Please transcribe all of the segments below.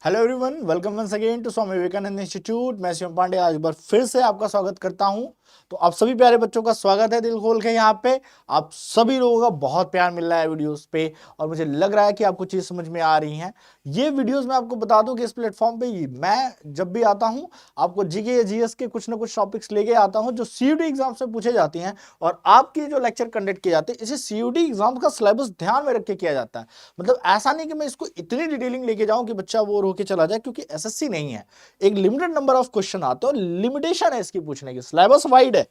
Hello everyone, welcome once again to Swami Vivekananda institute. मैं शिवम पांडे आज बार फिर से आपका स्वागत करता हूं। तो आप सभी प्यारे बच्चों का स्वागत है दिल खोल के। यहाँ पे आप सभी लोगों का बहुत प्यार मिल रहा है वीडियोस पे और मुझे लग रहा है कि आपको चीज समझ में आ रही हैं। ये वीडियोस मैं आपको बता दूं कि इस प्लेटफॉर्म पे मैं जब भी आता हूं आपको जीके या जीएस के कुछ ना कुछ टॉपिक्स लेके आता हूं जो सीयूटी एग्जाम से पूछे जाती हैं और आपकी जो लेक्चर कंडक्ट किए जाते हैं इसे सीयूटी एग्जाम का सिलेबस ध्यान में रख के किया जाता है। मतलब ऐसा नहीं कि मैं इसको इतनी डिटेलिंग लेके जाऊं कि बच्चा बोर होके चला जाए, क्योंकि एसएससी नहीं है। एक लिमिटेड नंबर ऑफ क्वेश्चन आते हैं और लिमिटेशन है इसकी पूछने की। सिलेबस वाइड है।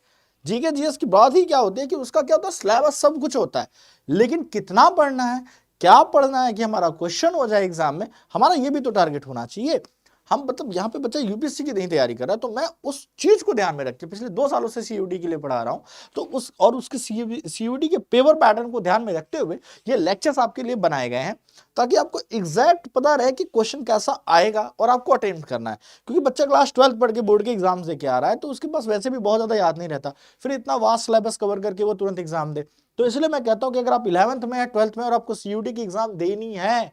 जीके जीएस की बात ही क्या होती है कि उसका क्या होता है, सिलेबस सब कुछ होता है, लेकिन कितना पढ़ना है, क्या पढ़ना है कि हमारा क्वेश्चन हो जाए एग्जाम में, हमारा ये भी तो टारगेट होना चाहिए। हम मतलब यहाँ पे बच्चा यूपीएससी की नहीं तैयारी कर रहा है, तो मैं उस चीज को ध्यान में रख के पिछले 2 सालों से सीयूडी के लिए पढ़ा रहा हूँ। तो उस और उसके सीयूडी के पेपर पैटर्न को ध्यान में रखते हुए ये लेक्चर्स आपके लिए बनाए गए हैं, ताकि आपको एग्जैक्ट पता रहे कि क्वेश्चन कैसा आएगा और आपको अटेम्प्ट करना है। क्योंकि बच्चा क्लास 12 पढ़ के बोर्ड के एग्जाम से क्या आ रहा है, तो उसके पास वैसे भी बहुत ज्यादा याद नहीं रहता, फिर इतना वास्ट सिलेबस कवर करके वो तुरंत एग्जाम दे। तो इसलिए मैं कहता हूं कि अगर आप 11th में या 12th में और आपको सीयूटी की एग्जाम देनी है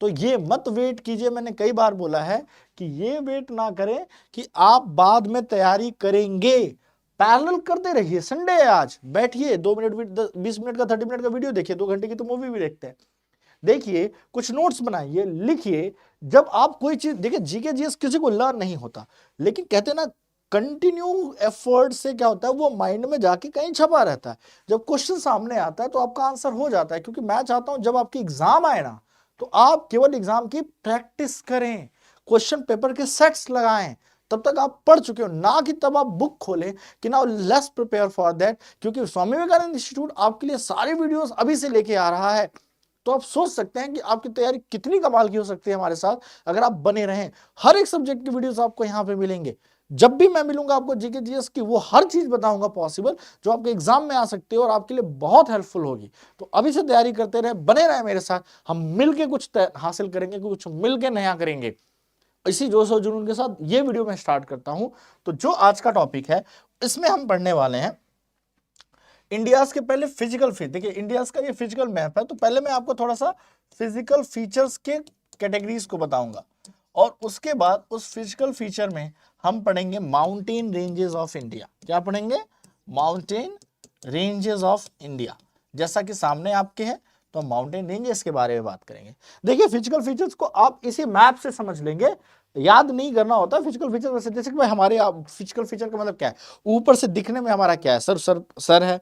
तो ये मत वेट कीजिए। मैंने कई बार बोला है कि ये वेट ना करें कि आप बाद में तैयारी करेंगे। पैरेलल करते रहिए। संडे है आज, बैठिए 2 मिनट 20 मिनट का 30 मिनट का वीडियो देखिए, 2 घंटे की तो मूवी भी देखते हैं। देखिए, कुछ नोट्स बनाइए, लिखिए। जब आप कोई चीज देखिए, जीके जीएस किसी को लर्न नहीं होता, लेकिन कहते हैं ना कंटिन्यू एफर्ट से क्या होता है, वो माइंड में जाके कहीं छपा रहता है। जब क्वेश्चन सामने आता है तो आपका आंसर हो जाता है। क्योंकि मैं चाहता हूं जब आपकी एग्जाम आए ना, तो आप केवल एग्जाम की प्रैक्टिस करें, क्वेश्चन पेपर के सेट्स लगाएं। तब तक आप पढ़ चुके हो, ना कि तब आप बुक खोलें कि now let's prepare for that. क्योंकि स्वामी विवेकानंद इंस्टीट्यूट आपके लिए सारे वीडियोस अभी से लेके आ रहा है। तो आप सोच सकते हैं कि आपकी तैयारी कितनी कमाल की हो सकती है हमारे साथ अगर आप बने रहें। हर एक सब्जेक्ट की वीडियोस आपको यहाँ पे मिलेंगे। जब भी मैं मिलूंगा आपको जीके जीएस की वो हर चीज बताऊंगा पॉसिबल, जो आपके एग्जाम में आ सकती है और आपके लिए बहुत हेल्पफुल होगी। तो अभी से तैयारी करते रहे, बने रहे मेरे साथ। हम मिलके कुछ हासिल करेंगे, कुछ मिलके नया करेंगे। इसी जोश और जुनून के साथ ये वीडियो मैं स्टार्ट करता हूं। तो जो आज का टॉपिक है, इसमें हम पढ़ने वाले हैं इंडियाज के पहले फिजिकल फीचर। देखिए, इंडियाज का ये फिजिकल मैप है, तो पहले मैं आपको थोड़ा सा फिजिकल फीचर्स के कैटेगरीज को बताऊंगा और उसके बाद उस फिजिकल फीचर में हम पढ़ेंगे माउंटेन रेंजेस ऑफ इंडिया। क्या पढ़ेंगे? Mountain ranges of India. जैसा कि सामने आपके है, तो हम माउंटेन रेंजेस के बारे में बात करेंगे। देखिए, फिजिकल फीचर्स को आप इसी मैप से समझ लेंगे, याद नहीं करना होता फिजिकल फीचर। वैसे जैसे कि भाई हमारे फिजिकल फीचर का मतलब क्या है, ऊपर से दिखने में हमारा क्या है, सर सर सर है,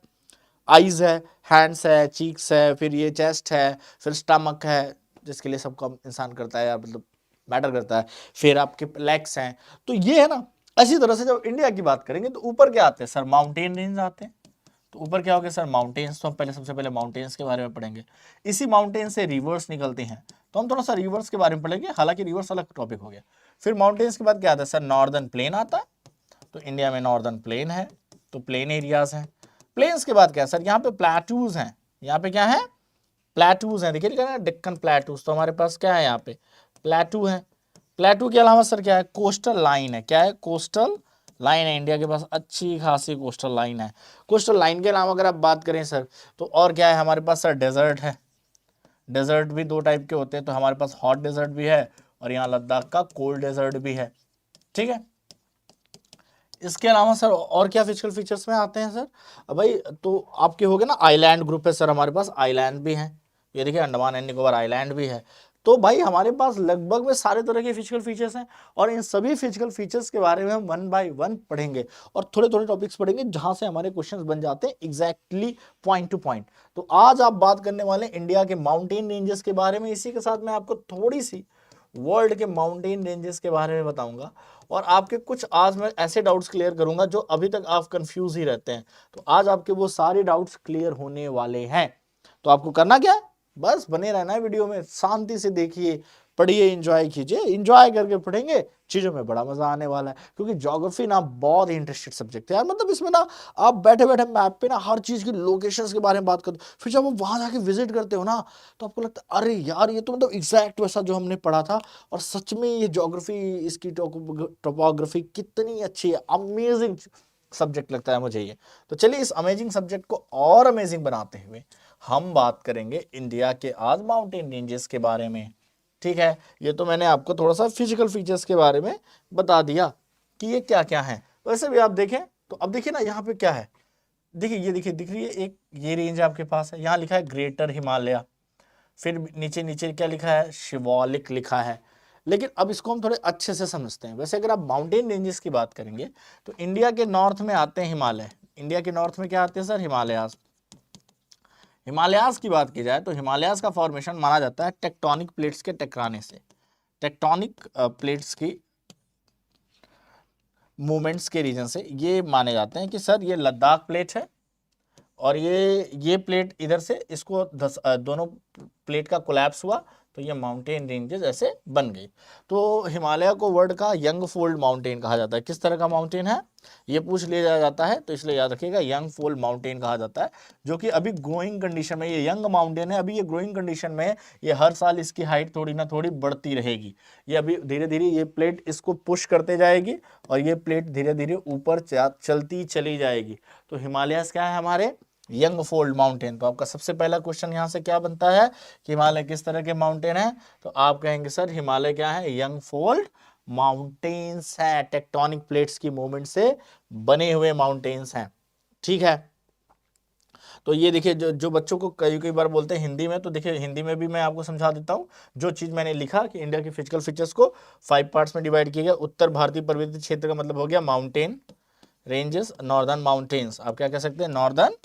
आईज है, हैंड्स है, चीक्स है, फिर ये चेस्ट है, फिर स्टमक है, जिसके लिए सबका इंसान करता है या मतलब मैटर करता है, फिर आपके लेग्स हैं। तो ये है ना। इसी तरह से जब इंडिया की बात करेंगे तो ऊपर क्या आते हैं सर, माउंटेन रेंज आते हैं। तो ऊपर क्या हो गया सर, माउंटेन्स। तो हम पहले सबसे पहले माउंटेन्स के बारे में पढ़ेंगे। इसी माउंटेन से रिवर्स निकलते हैं, तो हम थोड़ा सा रिवर्स के बारे में पढ़ेंगे, हालांकि रिवर्स अलग टॉपिक हो गया। फिर माउंटेन्स के बाद क्या आता है सर, नॉर्दर्न प्लेन आता है। तो इंडिया में नॉर्दर्न प्लेन है, तो प्लेन एरियाज हैं। प्लेन्स के बाद क्या है सर, यहाँ पे प्लेटूज हैं। यहाँ पे क्या है, प्लेटूज हैं। देखिए लिखा है ना डेक्कन प्लेटूज, तो हमारे पास क्या है यहाँ पे, प्लेटू है। प्लेटू के अलावा सर क्या है, कोस्टल लाइन है। क्या है, कोस्टल लाइन है। इंडिया के पास अच्छी खासी कोस्टल लाइन है। कोस्टल लाइन के अलावा अगर आप बात करें सर, तो और क्या है हमारे पास सर, डेजर्ट है। डेजर्ट भी दो टाइप के होते हैं, तो हमारे पास हॉट डेजर्ट भी है और यहाँ लद्दाख का कोल्ड डेजर्ट भी है। ठीक है। इसके अलावा सर और क्या फिजिकल फीचर्स में आते हैं सर, भाई तो आपके हो गए ना, आइलैंड ग्रुप है सर, हमारे पास आइलैंड भी है। ये देखिए, अंडमान एंड निकोबार आइलैंड भी है। तो भाई हमारे पास लगभग में सारे तरह के फिजिकल फीचर्स हैं और इन सभी फिजिकल फीचर्स के बारे में हम 1 बाय 1 पढ़ेंगे और थोड़े थोड़े टॉपिक्स पढ़ेंगे जहां से हमारे क्वेश्चंस बन जाते हैं एग्जैक्टली पॉइंट टू पॉइंट। तो आज आप बात करने वाले इंडिया के माउंटेन रेंजेस के बारे में। इसी के साथ मैं आपको थोड़ी सी वर्ल्ड के माउंटेन रेंजेस के बारे में बताऊंगा और आपके कुछ आज मैं ऐसे डाउट्स क्लियर करूंगा जो अभी तक आप कंफ्यूज ही रहते हैं। तो आज आपके वो सारे डाउट्स क्लियर होने वाले हैं। तो आपको करना क्या है, बस बने रहना है वीडियो में, शांति से देखिए, पढ़िए, एंजॉय कीजिए। एंजॉय करके पढ़ेंगे, चीजों में बड़ा मजा आने वाला है। क्योंकि ज्योग्राफी ना बहुत ही इंटरेस्टेड सब्जेक्ट है यार। मतलब इसमें ना आप बैठे बैठे मैप पे ना हर चीज की लोकेशंस के बारे में बात करते हो, फिर जब आप वहां जाके विजिट करते हो ना, तो आपको लगता है अरे यार ये तो मतलब एग्जैक्ट वैसा जो हमने पढ़ा था। और सच में ये ज्योग्राफी, इसकी टोपोग्राफी कितनी अच्छी है, अमेजिंग सब्जेक्ट लगता है मुझे ये। तो चलिए इस अमेजिंग सब्जेक्ट को और अमेजिंग बनाते हुए हम बात करेंगे इंडिया के आज माउंटेन रेंजेस के बारे में। ठीक है, ये तो मैंने आपको थोड़ा सा फिजिकल फीचर्स के बारे में बता दिया कि ये क्या क्या है। वैसे भी आप देखें तो अब देखिए ना यहाँ पे क्या है, देखिए ये देखिए दिख रही है एक ये रेंज आपके पास है, यहाँ लिखा है ग्रेटर हिमालय, फिर नीचे नीचे क्या लिखा है, शिवालिक लिखा है। लेकिन अब इसको हम थोड़े अच्छे से समझते हैं। वैसे अगर आप माउंटेन रेंजेस की बात करेंगे तो इंडिया के नॉर्थ में आते हैं हिमालय। इंडिया के नॉर्थ में क्या आते हैं सर, हिमालयास। हिमालयास की बात की जाए तो हिमालयास का फॉर्मेशन माना जाता है टेक्टोनिक प्लेट्स के टकराने से, टेक्टोनिक प्लेट्स की मूवमेंट्स के रीजन से ये माने जाते हैं कि सर ये लद्दाख प्लेट है और ये प्लेट इधर से इसको दोनों प्लेट का कोलैप्स हुआ तो ये माउंटेन रेंजेस ऐसे बन गई। तो हिमालय को वर्ल्ड का यंग फोल्ड माउंटेन कहा जाता है। किस तरह का माउंटेन है ये पूछ लिया जाता है, तो इसलिए याद रखिएगा यंग फोल्ड माउंटेन कहा जाता है, जो कि अभी ग्रोइंग कंडीशन में, ये यंग माउंटेन है, अभी ये ग्रोइंग कंडीशन में है। ये हर साल इसकी हाइट थोड़ी ना थोड़ी बढ़ती रहेगी। ये अभी धीरे धीरे ये प्लेट इसको पुश करते जाएगी और ये प्लेट धीरे धीरे ऊपर चलती चली जाएगी। तो हिमालय क्या है हमारे, यंग फोल्ड माउंटेन। तो आपका सबसे पहला क्वेश्चन यहां से क्या बनता है कि हिमालय किस तरह के माउंटेन है, तो आप कहेंगे सर हिमालय क्या है, यंग फोल्ड माउंटेन्स है, टेक्टोनिक प्लेट्स की मूवमेंट से बने हुए माउंटेन्स हैं। ठीक है, तो ये देखिए जो बच्चों को कई कई बार बोलते हैं हिंदी में, तो देखिए हिंदी में भी मैं आपको समझा देता हूँ। जो चीज मैंने लिखा कि इंडिया के फिजिकल फीचर्स को 5 पार्ट्स में डिवाइड किया गया। उत्तर भारतीय पर्वतीय क्षेत्र का मतलब हो गया माउंटेन रेंजेस, नॉर्दर्न माउंटेन्स, आप क्या कह सकते हैं, नॉर्दर्न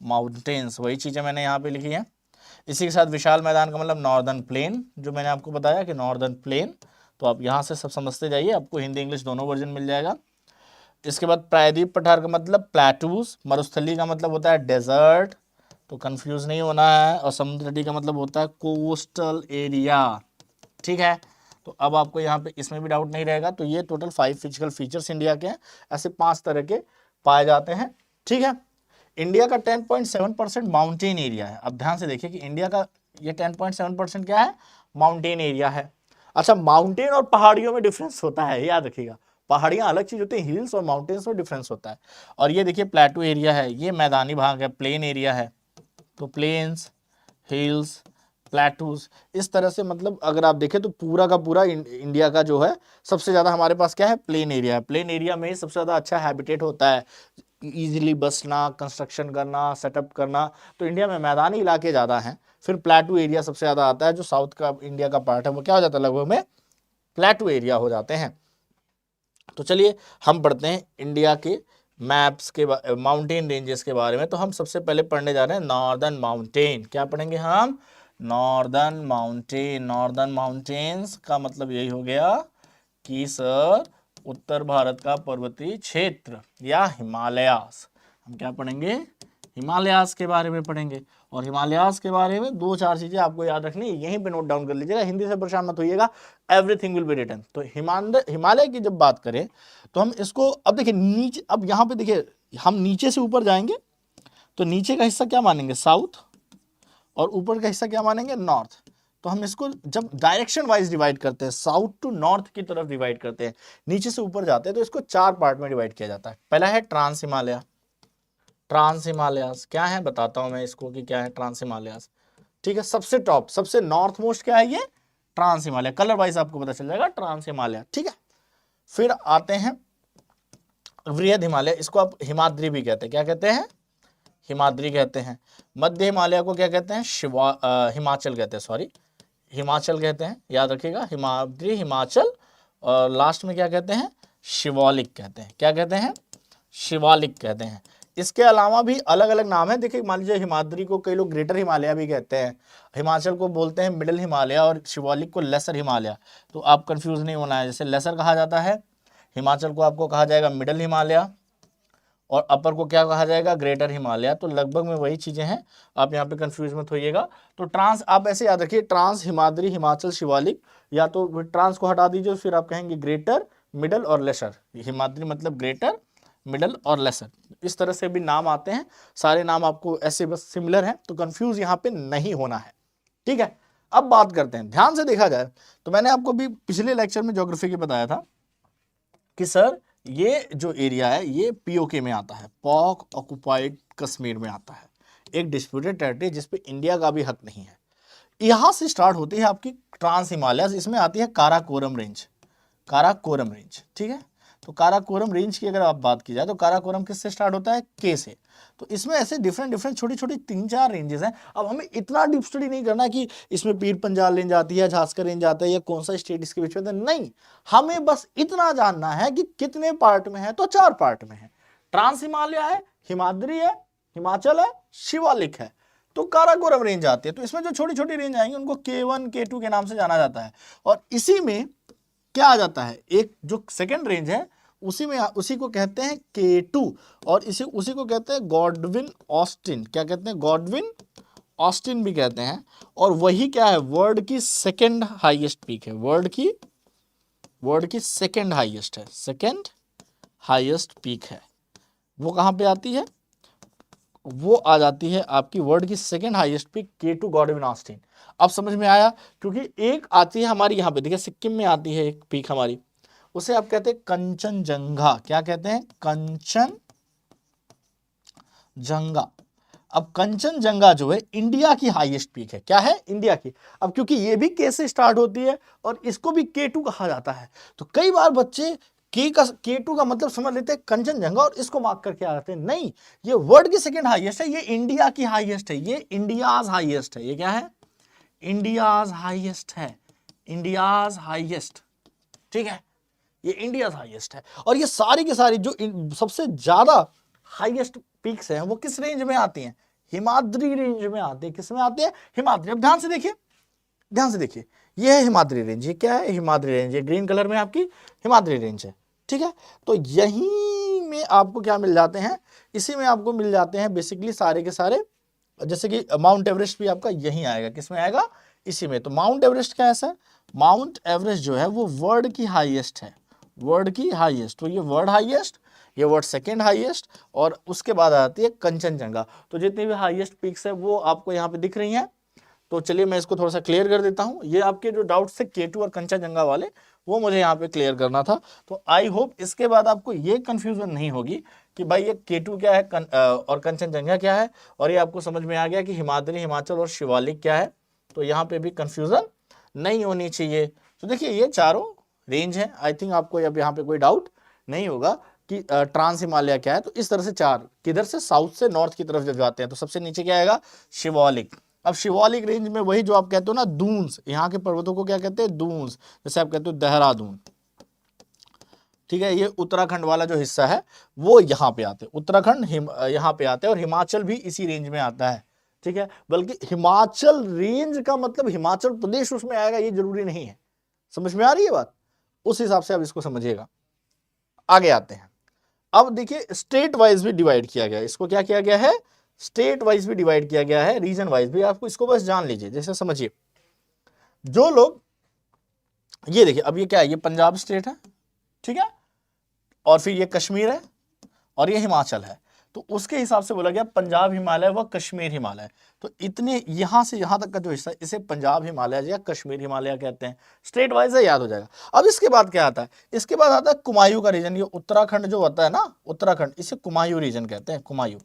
माउंटेन्स, वही चीजें मैंने यहाँ पे लिखी है। इसी के साथ विशाल मैदान का मतलब नॉर्दर्न प्लेन, जो मैंने आपको बताया कि नॉर्दर्न प्लेन। तो आप यहाँ से सब समझते जाइए, आपको हिंदी इंग्लिश दोनों वर्जन मिल जाएगा। इसके बाद प्रायद्वीप पठार का मतलब प्लेटूज, मरुस्थली का मतलब होता है डेजर्ट, तो कंफ्यूज नहीं होना है। और समुद्र तटी का मतलब होता है कोस्टल एरिया। ठीक है, तो अब आपको यहाँ पे इसमें भी डाउट नहीं रहेगा। तो ये टोटल 5 फिजिकल फीचर्स इंडिया के हैं, ऐसे 5 तरह के पाए जाते हैं। ठीक है, इंडिया का 10.7% माउंटेन एरिया है। अब ध्यान से देखिए कि इंडिया का ये 10.7% क्या है, माउंटेन एरिया है। अच्छा, माउंटेन और पहाड़ियों में डिफरेंस होता है, याद रखिएगा। पहाड़ियां अलग चीज होती है, हिल्स और माउंटेन्स में डिफरेंस होता है। और ये देखिए प्लेटू एरिया है, ये मैदानी भाग है, प्लेन एरिया है। तो प्लेन्स, हिल्स, प्लेटूज, इस तरह से मतलब अगर आप देखें तो पूरा का पूरा इंडिया का जो है सबसे ज्यादा हमारे पास क्या है, प्लेन एरिया है। प्लेन एरिया में सबसे ज्यादा अच्छा हैबिटेट होता है, इजीली बसना, कंस्ट्रक्शन करना, सेटअप करना। तो इंडिया में मैदानी इलाके ज़्यादा हैं। फिर प्लेटू एरिया सबसे ज़्यादा आता है, जो साउथ का इंडिया का पार्ट है वो क्या हो जाता है, लगभग में प्लेटू एरिया हो जाते हैं। तो चलिए हम पढ़ते हैं इंडिया के मैप्स के माउंटेन रेंजेस के बारे में। तो हम सबसे पहले पढ़ने जा रहे हैं नॉर्दर्न माउंटेन। क्या पढ़ेंगे हम, नॉर्दर्न माउंटेन। नॉर्दर्न माउंटेन्स का मतलब यही हो गया कि सर उत्तर भारत का पर्वतीय क्षेत्र या हिमालयास। हम क्या पढ़ेंगे, हिमालयास के बारे में पढ़ेंगे। और हिमालयास के बारे में 2-4 चीजें आपको याद रखनी है, यहीं पे नोट डाउन कर लीजिएगा, हिंदी से परेशान मत होइएगा, एवरीथिंग विल बी रिटन। तो हिमालय की जब बात करें तो हम इसको अब देखिए नीचे, अब यहाँ पे देखिए हम नीचे से ऊपर जाएंगे तो नीचे का हिस्सा क्या मानेंगे, साउथ, और ऊपर का हिस्सा क्या मानेंगे, नॉर्थ। तो हम इसको जब डायरेक्शन वाइज डिवाइड करते हैं, साउथ टू नॉर्थ की तरफ डिवाइड करते हैं, नीचे से ऊपर जाते हैं, तो इसको 4 पार्ट में डिवाइड किया जाता है। पहला है ट्रांस हिमालय। ट्रांस हिमालयास क्या है बताता हूं मैं इसको कि क्या है ट्रांस हिमालयास। ठीक है, सबसे टॉप, सबसे नॉर्थ मोस्ट क्या है ये, ट्रांस हिमालय। कलर वाइज आपको पता चल जाएगा ट्रांस हिमालय। ठीक है, फिर आते हैं वृहद हिमालय, इसको आप हिमाद्री भी कहते हैं। क्या कहते हैं, हिमाद्री कहते हैं। मध्य हिमालय को क्या कहते हैं, हिमाचल कहते हैं, सॉरी हिमाचल कहते हैं, याद रखिएगा, हिमाद्री, हिमाचल। और लास्ट में क्या कहते हैं, शिवालिक कहते हैं। क्या कहते हैं, शिवालिक कहते हैं। इसके अलावा भी अलग अलग नाम है। देखिए मान लीजिए हिमाद्री को कई लोग ग्रेटर हिमालय भी कहते हैं, हिमाचल को बोलते हैं मिडिल हिमालय, और शिवालिक को लेसर हिमालय। तो आप कंफ्यूज नहीं होना है, जैसे लेसर कहा जाता है, हिमाचल को आपको कहा जाएगा मिडिल हिमालय, और अपर को क्या कहा जाएगा, ग्रेटर हिमालय। तो लगभग में वही चीजें हैं, आप यहाँ पे कंफ्यूज मत होइएगा। तो ट्रांस आप ऐसे याद रखिए, ट्रांस, हिमाद्री, हिमाचल, शिवालिक, या तो ट्रांस को हटा दीजिए, फिर आप कहेंगे ग्रेटर, मिडल और लेसर। हिमाद्री मतलब ग्रेटर, मिडल और लेसर, इस तरह से भी नाम आते हैं। सारे नाम आपको ऐसे बस सिमिलर हैं, तो कंफ्यूज यहाँ पे नहीं होना है। ठीक है, अब बात करते हैं, ध्यान से देखा जाए तो मैंने आपको भी पिछले लेक्चर में ज्योग्राफी के बताया था कि सर ये जो एरिया है ये पीओके में आता है, पॉक ऑक्युपाइड कश्मीर में आता है, एक डिस्प्यूटेड टेरिटरी जिसपे इंडिया का भी हक नहीं है। यहां से स्टार्ट होती है आपकी ट्रांस हिमालय, इसमें आती है काराकोरम रेंज, काराकोरम रेंज, ठीक है। तो काराकोरम रेंज की अगर आप बात की जाए तो काराकोरम किससे स्टार्ट होता है, के से। तो इसमें ऐसे डिफरेंट डिफरेंट छोटी छोटी 3-4 रेंजेस हैं। अब हमें इतना डीप स्टडी नहीं करना कि इसमें पीर पंजाल रेंज आती है, झांसकर रेंज आता है, या कौन सा स्टेट इसके बीच में है, नहीं, हमें बस इतना जानना है कि कितने पार्ट में है। तो 4 पार्ट में है, ट्रांस हिमालय है, हिमाद्री है, हिमाचल है, शिवालिक है, तो काराकोरम रेंज आती है। तो इसमें जो छोटी छोटी रेंज आएंगी उनको K1 K2 के नाम से जाना जाता है। और इसी में क्या आ जाता है, एक जो सेकंड रेंज है उसी को कहते हैं K2, और उसी को कहते हैं गॉडविन ऑस्टिन। क्या कहते हैं, गॉडविन ऑस्टिन भी कहते हैं। और वही क्या है, वर्ल्ड की सेकंड हाईएस्ट पीक है, वर्ल्ड की सेकंड हाईएस्ट है, सेकंड हाईएस्ट पीक है। वो कहां पे आती है, वो आ जाती है आपकी वर्ल्ड की second highest peak K2 Godwin Austen. अब समझ में आया, क्योंकि एक आती है हमारी यहाँ पे, देखिए सिक्किम में आती है एक पीक हमारी, उसे आप कहते हैं कंचनजंगा। क्या कहते हैं, कंचनजंगा। अब कंचनजंगा जो है इंडिया की हाईएस्ट पीक है, क्या है, इंडिया की। अब क्योंकि ये भी के से स्टार्ट होती है और इसको भी K2 कहा जाता है, तो कई बार बच्चे K2 का मतलब समझ लेते हैं कंचनजंगा और इसको मार्क करके आ जाते हैं। नहीं, ये वर्ल्ड की सेकंड हाईएस्ट है, ये इंडिया की हाईएस्ट है, ये इंडियाज हाईएस्ट है। ये क्या है, इंडियाज हाईएस्ट है, इंडियाज हाईएस्ट, ठीक है, ये इंडियाज हाईएस्ट है। और ये सारी की सारी जो सबसे ज्यादा हाईएस्ट पीक्स हैं वो किस रेंज में आती हैं, हिमाद्री रेंज में आती है। किस में आती है, हिमाद्री। अब ध्यान से देखिए, ध्यान से देखिए, ये है हिमाद्री रेंज, ये क्या है, हिमाद्री रेंज, ये ग्रीन कलर में आपकी हिमाद्री रेंज है, ठीक है। तो यहीं में आपको क्या मिल जाते हैं, इसी में आपको मिल जाते हैं बेसिकली सारे के सारे, जैसे कि माउंट एवरेस्ट भी आपका यहीं आएगा, किसमें आएगा, इसी में। तो माउंट एवरेस्ट क्या है सर, माउंट एवरेस्ट जो है वो वर्ल्ड की हाईएस्ट है, वर्ल्ड की हाईएस्ट। तो ये वर्ल्ड हाईएस्ट, ये वर्ल्ड सेकेंड हाईएस्ट, और उसके बाद आती है कंचनजंगा। तो जितनी भी हाईएस्ट पीक्स है वो आपको यहाँ पे दिख रही हैं। तो चलिए मैं इसको थोड़ा सा क्लियर कर देता हूँ। ये आपके जो डाउट्स थे K2 और कंचनजंगा वाले, वो मुझे यहाँ पे क्लियर करना था। तो आई होप इसके बाद आपको ये कंफ्यूजन नहीं होगी कि भाई ये K2 क्या है और कंचनजंगा क्या है, और ये आपको समझ में आ गया कि हिमाद्री, हिमाचल और शिवालिक क्या है। तो यहाँ पे भी कंफ्यूजन नहीं होनी चाहिए। तो देखिए ये चारों रेंज है, आई थिंक आपको अब यहाँ पे कोई डाउट नहीं होगा कि ट्रांस हिमालय क्या है। तो इस तरह से 4, किधर से, साउथ से नॉर्थ की तरफ जब जाते हैं तो सबसे नीचे क्या आएगा, शिवालिक। अब शिवालिक रेंज में वही जो आप कहते हो ना दून्स, यहाँ के पर्वतों को क्या कहते हैं, दून्स, जैसे आप कहते हो देहरादून, ठीक है। ये उत्तराखंड वाला जो हिस्सा है वो यहाँ पे आते हैं, उत्तराखंड यहाँ पे आते हैं, और हिमाचल भी इसी रेंज में आता है, ठीक है। बल्कि हिमाचल रेंज का मतलब हिमाचल प्रदेश उसमें आएगा ये जरूरी नहीं है। समझ में आ रही है बात, उस हिसाब से आप इसको समझिएगा। आगे आते हैं, अब देखिए स्टेट वाइज भी डिवाइड किया गया है, इसको क्या किया गया है, स्टेट वाइज भी डिवाइड किया गया है, रीजन वाइज भी। आपको इसको बस जान लीजिए, जैसे समझिए, जो लोग, ये देखिए, अब ये क्या है, ये पंजाब स्टेट है, ठीक है, और फिर ये कश्मीर है, और ये हिमाचल है। तो उसके हिसाब से बोला गया पंजाब हिमालय व कश्मीर हिमालय। तो इतने यहां से यहां तक का जो हिस्सा, इसे पंजाब हिमालय या कश्मीर हिमालय कहते हैं। स्टेट वाइज है, याद हो जाएगा। अब इसके बाद क्या आता है, इसके बाद आता है कुमायूं का रीजन। ये उत्तराखंड जो होता है ना, उत्तराखंड, इसे कुमायूं रीजन कहते हैं, कुमायूं।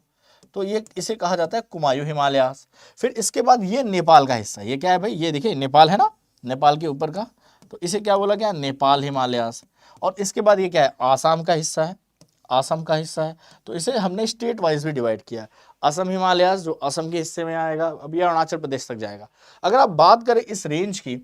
तो ये इसे कहा जाता है कुमायूं हिमालयास। फिर इसके बाद ये नेपाल का हिस्सा, ये क्या है भाई, ये देखिए नेपाल है ना, नेपाल के ऊपर का, तो इसे क्या बोला गया, नेपाल हिमालयास। और इसके बाद ये क्या है, आसाम का हिस्सा है, असम का हिस्सा है। तो इसे हमने स्टेट वाइज भी डिवाइड किया, असम हिमालयास जो असम के हिस्से में आएगा, अब ये अरुणाचल प्रदेश तक जाएगा। अगर आप बात करें इस रेंज की,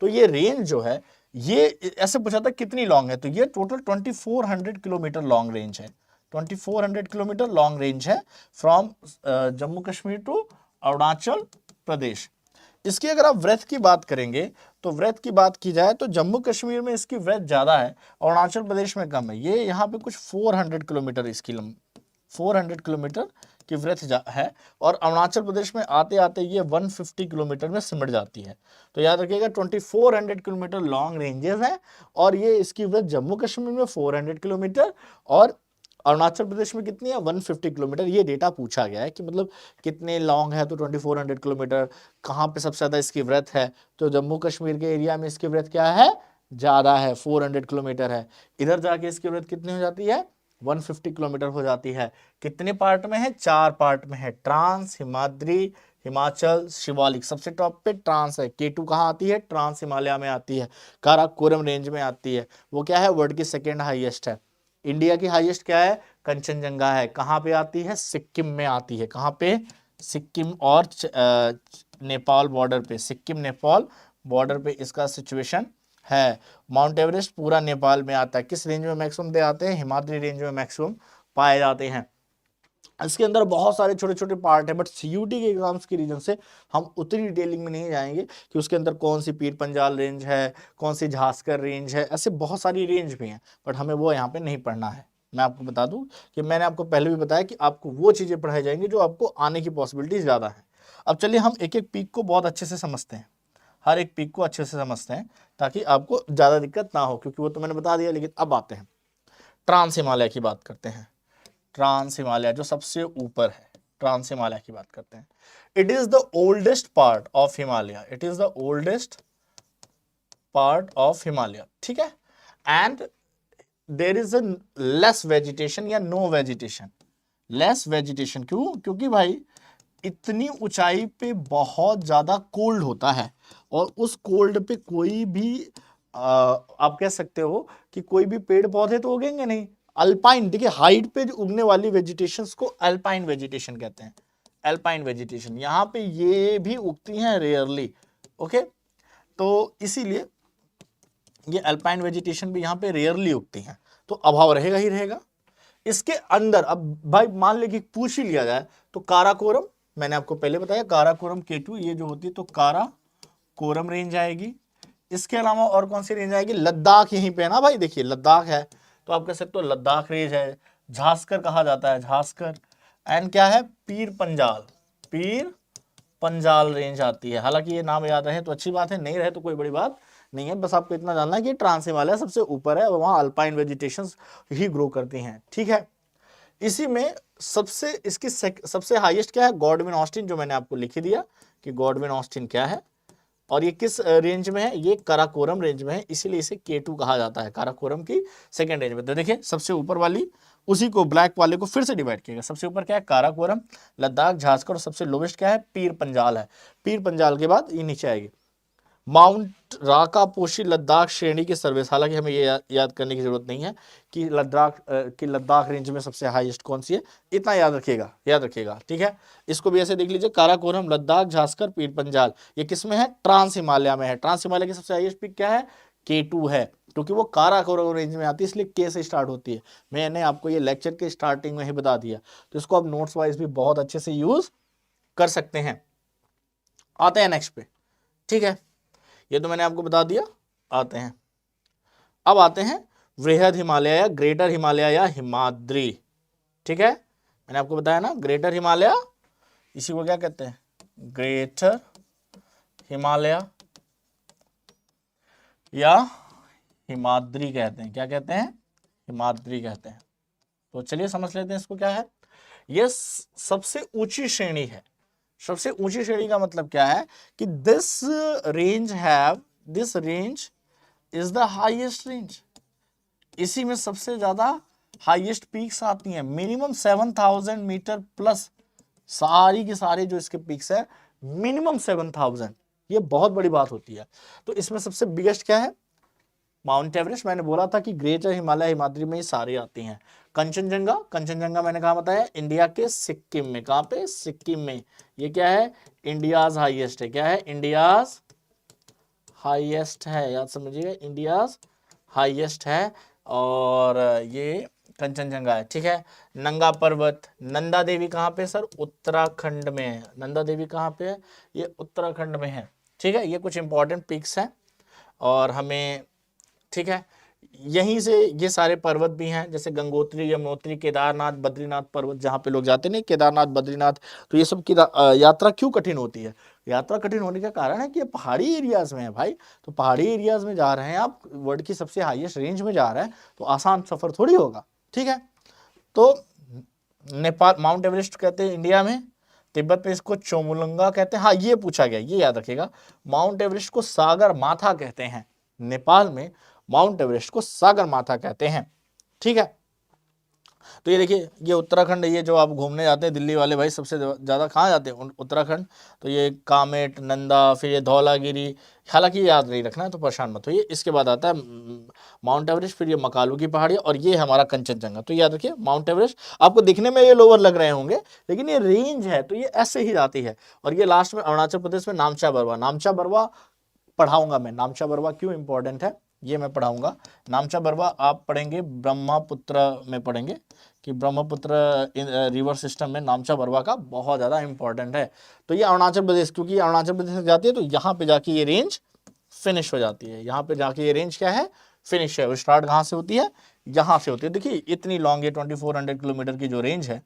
तो ये रेंज जो है, ये ऐसे पूछा था कितनी लॉन्ग है, तो ये टोटल 2400 किलोमीटर लॉन्ग रेंज है, 2400 किलोमीटर लॉन्ग रेंज है, फ्रॉम जम्मू कश्मीर टू अरुणाचल प्रदेश। इसकी अगर आप ब्रेथ की बात करेंगे, तो ब्रेथ की बात की जाए तो जम्मू कश्मीर में इसकी ब्रेथ ज़्यादा है, अरुणाचल प्रदेश में कम है। ये यहाँ पे कुछ 400 किलोमीटर इसकी 400 किलोमीटर की ब्रेथ है, और अरुणाचल प्रदेश में आते आते ये 150 किलोमीटर में सिमट जाती है। तो याद रखिएगा 2400 किलोमीटर लॉन्ग रेंजेस हैं, और ये इसकी ब्रेथ जम्मू कश्मीर में 400 किलोमीटर, और अरुणाचल प्रदेश में कितनी है, 150 किलोमीटर। ये डेटा पूछा गया है कि मतलब कितने लॉन्ग है, तो 2400 किलोमीटर। कहाँ पे सबसे ज़्यादा इसकी ब्रेथ है, तो जम्मू कश्मीर के एरिया में इसकी ब्रेथ क्या है, ज़्यादा है, 400 किलोमीटर है। इधर जाके इसकी ब्रेथ कितनी हो जाती है, 150 किलोमीटर हो जाती है। कितने पार्ट में है, 4 पार्ट में है, ट्रांस, हिमाद्री, हिमाचल शिवालिक सबसे टॉप पे ट्रांस है। K2 कहाँ आती है? ट्रांस हिमालय में आती है, काराकोरम रेंज में आती है। वो क्या है? वर्ल्ड की सेकेंड हाईएस्ट है। इंडिया की हाईएस्ट क्या है? कंचनजंगा है। कहाँ पे आती है? सिक्किम में आती है। कहाँ पे? सिक्किम और नेपाल बॉर्डर पे, सिक्किम नेपाल बॉर्डर पे इसका सिचुएशन है। माउंट एवरेस्ट पूरा नेपाल में आता है। किस रेंज में मैक्सिमम दे आते हैं? हिमाद्री रेंज में मैक्सिमम पाए जाते हैं। इसके अंदर बहुत सारे छोटे छोटे पार्ट है, बट सीयूटी के एग्जाम्स के रीजन से हम उतनी डिटेलिंग में नहीं जाएंगे कि उसके अंदर कौन सी पीर पंजाल रेंज है, कौन सी झांसकर रेंज है, ऐसे बहुत सारी रेंज भी हैं, बट हमें वो यहाँ पे नहीं पढ़ना है। मैं आपको बता दूं कि मैंने आपको पहले भी बताया कि आपको वो चीजें पढ़ाई जाएंगी जो आपको आने की पॉसिबिलिटी ज्यादा है। अब चलिए हम एक एक पीक को बहुत अच्छे से समझते हैं, हर एक पीक को अच्छे से समझते हैं ताकि आपको ज्यादा दिक्कत ना हो, क्योंकि वो तो मैंने बता दिया। लेकिन अब आते हैं ट्रांस हिमालय की बात करते हैं। ट्रांस हिमालय जो सबसे ऊपर है, ट्रांस हिमालय की बात करते हैं। It is the oldest part of Himalaya, it is the oldest part of Himalaya, ठीक है। And there is a less vegetation या नो वेजिटेशन, लेस वेजिटेशन। क्यों? क्योंकि भाई इतनी ऊंचाई पे बहुत ज्यादा कोल्ड होता है, और उस कोल्ड पे कोई भी आप कह सकते हो कि कोई भी पेड़ पौधे तो उगेंगे नहीं। अल्पाइन, देखिए हाइट पे जो उगने वाली वेजिटेशंस को अल्पाइन वेजिटेशन कहते हैं। अल्पाइन वेजिटेशन यहाँ पे ये भी उगती हैं रेयरली, ओके। तो इसीलिए ये अल्पाइन वेजिटेशन भी यहाँ पे रेयरली उगती हैं, तो अभाव रहेगा ही रहेगा। इसके अंदर अब भाई मान ले कि पूछ ही लिया जाए तो काराकोरम, मैंने आपको पहले बताया काराकोरम K2 ये जो होती है तो काराकोरम रेंज आएगी। इसके अलावा और कौन सी रेंज आएगी? लद्दाख यहीं पे है ना भाई, देखिए लद्दाख है तो आप कह सकते हो लद्दाख रेंज है। झांसकर कहा जाता है, झांसकर। एंड क्या है? पीर पंजाल, पीर पंजाल रेंज आती है। हालांकि ये नाम याद रहे तो अच्छी बात है, नहीं रहे तो कोई बड़ी बात नहीं है। बस आपको इतना जानना है कि ट्रांस हिमालय सबसे ऊपर है और वहां अल्पाइन वेजिटेशंस ही ग्रो करती हैं, ठीक है। इसी में सबसे इसकी सबसे हाईएस्ट क्या है? गॉडविन ऑस्टिन, जो मैंने आपको लिख ही दिया कि गॉडविन ऑस्टिन क्या है। और ये किस रेंज में है? ये काराकोरम रेंज में है, इसीलिए इसे K2 कहा जाता है, काराकोरम की सेकंड रेंज में। तो देखिए सबसे ऊपर वाली उसी को ब्लैक वाले को फिर से डिवाइड किया। सबसे ऊपर क्या है? काराकोरम, लद्दाख, झांसकर, और सबसे लोवेस्ट क्या है? पीर पंजाल है। पीर पंजाल के बाद ये नीचे आएगी माउंट राकापोशी लद्दाख श्रेणी की सर्विस। हालांकि हमें ये याद करने की जरूरत नहीं है कि लद्दाख रेंज में सबसे हाईएस्ट कौन सी है, इतना याद रखिएगा, याद रखिएगा, ठीक है। इसको भी ऐसे देख लीजिए, काराकोरम, लद्दाख, झांसकर, पीर पंजाल, ये किस में है? ट्रांस हिमालय में है। ट्रांस हिमालय की सबसे हाईएस्ट पीक क्या है? K2 है, क्योंकि वो काराकोरम रेंज में आती है, इसलिए K से स्टार्ट होती है। मैंने आपको ये लेक्चर के स्टार्टिंग में ही बता दिया, तो इसको आप नोट्स वाइज भी बहुत अच्छे से यूज कर सकते हैं। आते हैं नेक्स्ट पे, ठीक है, ये तो मैंने आपको बता दिया। आते हैं, अब आते हैं वृहद हिमालय या ग्रेटर हिमालय या हिमाद्री, ठीक है। मैंने आपको बताया ना ग्रेटर हिमालय, इसी को क्या कहते हैं? ग्रेटर हिमालय या हिमाद्री कहते हैं। क्या कहते हैं? हिमाद्री कहते हैं। तो चलिए समझ लेते हैं इसको क्या है। ये सबसे ऊंची श्रेणी है। सबसे ऊंची श्रेणी का मतलब क्या है कि this range is the highest range. इसी में सबसे ज्यादा हाईएस्ट पीक्स आती हैं, मिनिमम 7000 मीटर प्लस। सारी की सारी जो इसके पीक्स है मिनिमम 7000, ये बहुत बड़ी बात होती है। तो इसमें सबसे बिगेस्ट क्या है? Mount Everest. मैंने बोला था कि ग्रेटर हिमालय हिमाद्री में ये सारी आती हैं। कंचनजंगा, कंचनजंगा मैंने कहा बताया इंडिया के सिक्किम में। कहां पे? सिक्किम में। ये क्या है? इंडियाज हाईएस्ट है। क्या है? इंडियाज हाईएस्ट है, याद समझिएगा, इंडियाज हाईएस्ट है। और ये कंचनजंगा है, ठीक है। नंगा पर्वत, नंदा देवी कहाँ पे सर? उत्तराखंड में है। नंदा देवी कहाँ पे है? ये उत्तराखंड में है, ठीक है। ये कुछ इंपॉर्टेंट पिक्स हैं और हमें, ठीक है, यहीं से ये सारे पर्वत भी हैं, जैसे गंगोत्री, यमुनोत्री, केदारनाथ, बद्रीनाथ पर्वत, जहाँ पे लोग जाते नहीं, केदारनाथ, बद्रीनाथ। तो ये सब की यात्रा क्यों कठिन होती है? यात्रा कठिन होने का कारण है कि ये पहाड़ी एरियाज में है भाई। तो पहाड़ी एरियाज में जा रहे हैं आप, वर्ल्ड की सबसे हाईएस्ट रेंज में जा रहे हैं, तो आसान सफर थोड़ी होगा, ठीक है। तो नेपाल माउंट एवरेस्ट कहते हैं इंडिया में, तिब्बत में इसको चोमुलंगा कहते हैं। हाँ, ये पूछा गया, ये याद रखेगा। माउंट एवरेस्ट को सागर माथा कहते हैं। नेपाल में माउंट एवरेस्ट को सागर माथा कहते हैं, ठीक है। तो ये देखिए, ये उत्तराखंड, ये जो आप घूमने जाते हैं दिल्ली वाले भाई, सबसे ज़्यादा कहाँ जाते हैं? उत्तराखंड। तो ये कामेट, नंदा, फिर ये धौलागिरी, हालांकि ये याद नहीं रखना है तो परेशान मत होइए। इसके बाद आता है माउंट एवरेस्ट, फिर ये मकालू की पहाड़ी, और ये हमारा कंचनजंगा। तो याद रखिए, माउंट एवरेस्ट आपको दिखने में ये लोअर लग रहे होंगे, लेकिन ये रेंज है, तो ये ऐसे ही जाती है। और ये लास्ट में अरुणाचल प्रदेश में नामचा बरवा। नामचा बरवा पढ़ाऊंगा मैं, नामचा बरवा क्यों इंपॉर्टेंट है ये मैं पढ़ाऊंगा। नामचा बरवा आप पढ़ेंगे ब्रह्मपुत्र में, पढ़ेंगे कि ब्रह्मपुत्र रिवर सिस्टम में नामचा बरवा का बहुत ज़्यादा इंपॉर्टेंट है। तो ये अरुणाचल प्रदेश, क्योंकि अरुणाचल प्रदेश से जाती है तो यहाँ पे जाके ये रेंज फिनिश हो जाती है। यहाँ पे जाके ये रेंज क्या है? फिनिश है। वो स्टार्ट कहाँ से होती है? यहाँ से होती है। देखिए इतनी लॉन्ग है, 2400 किलोमीटर की जो रेंज है,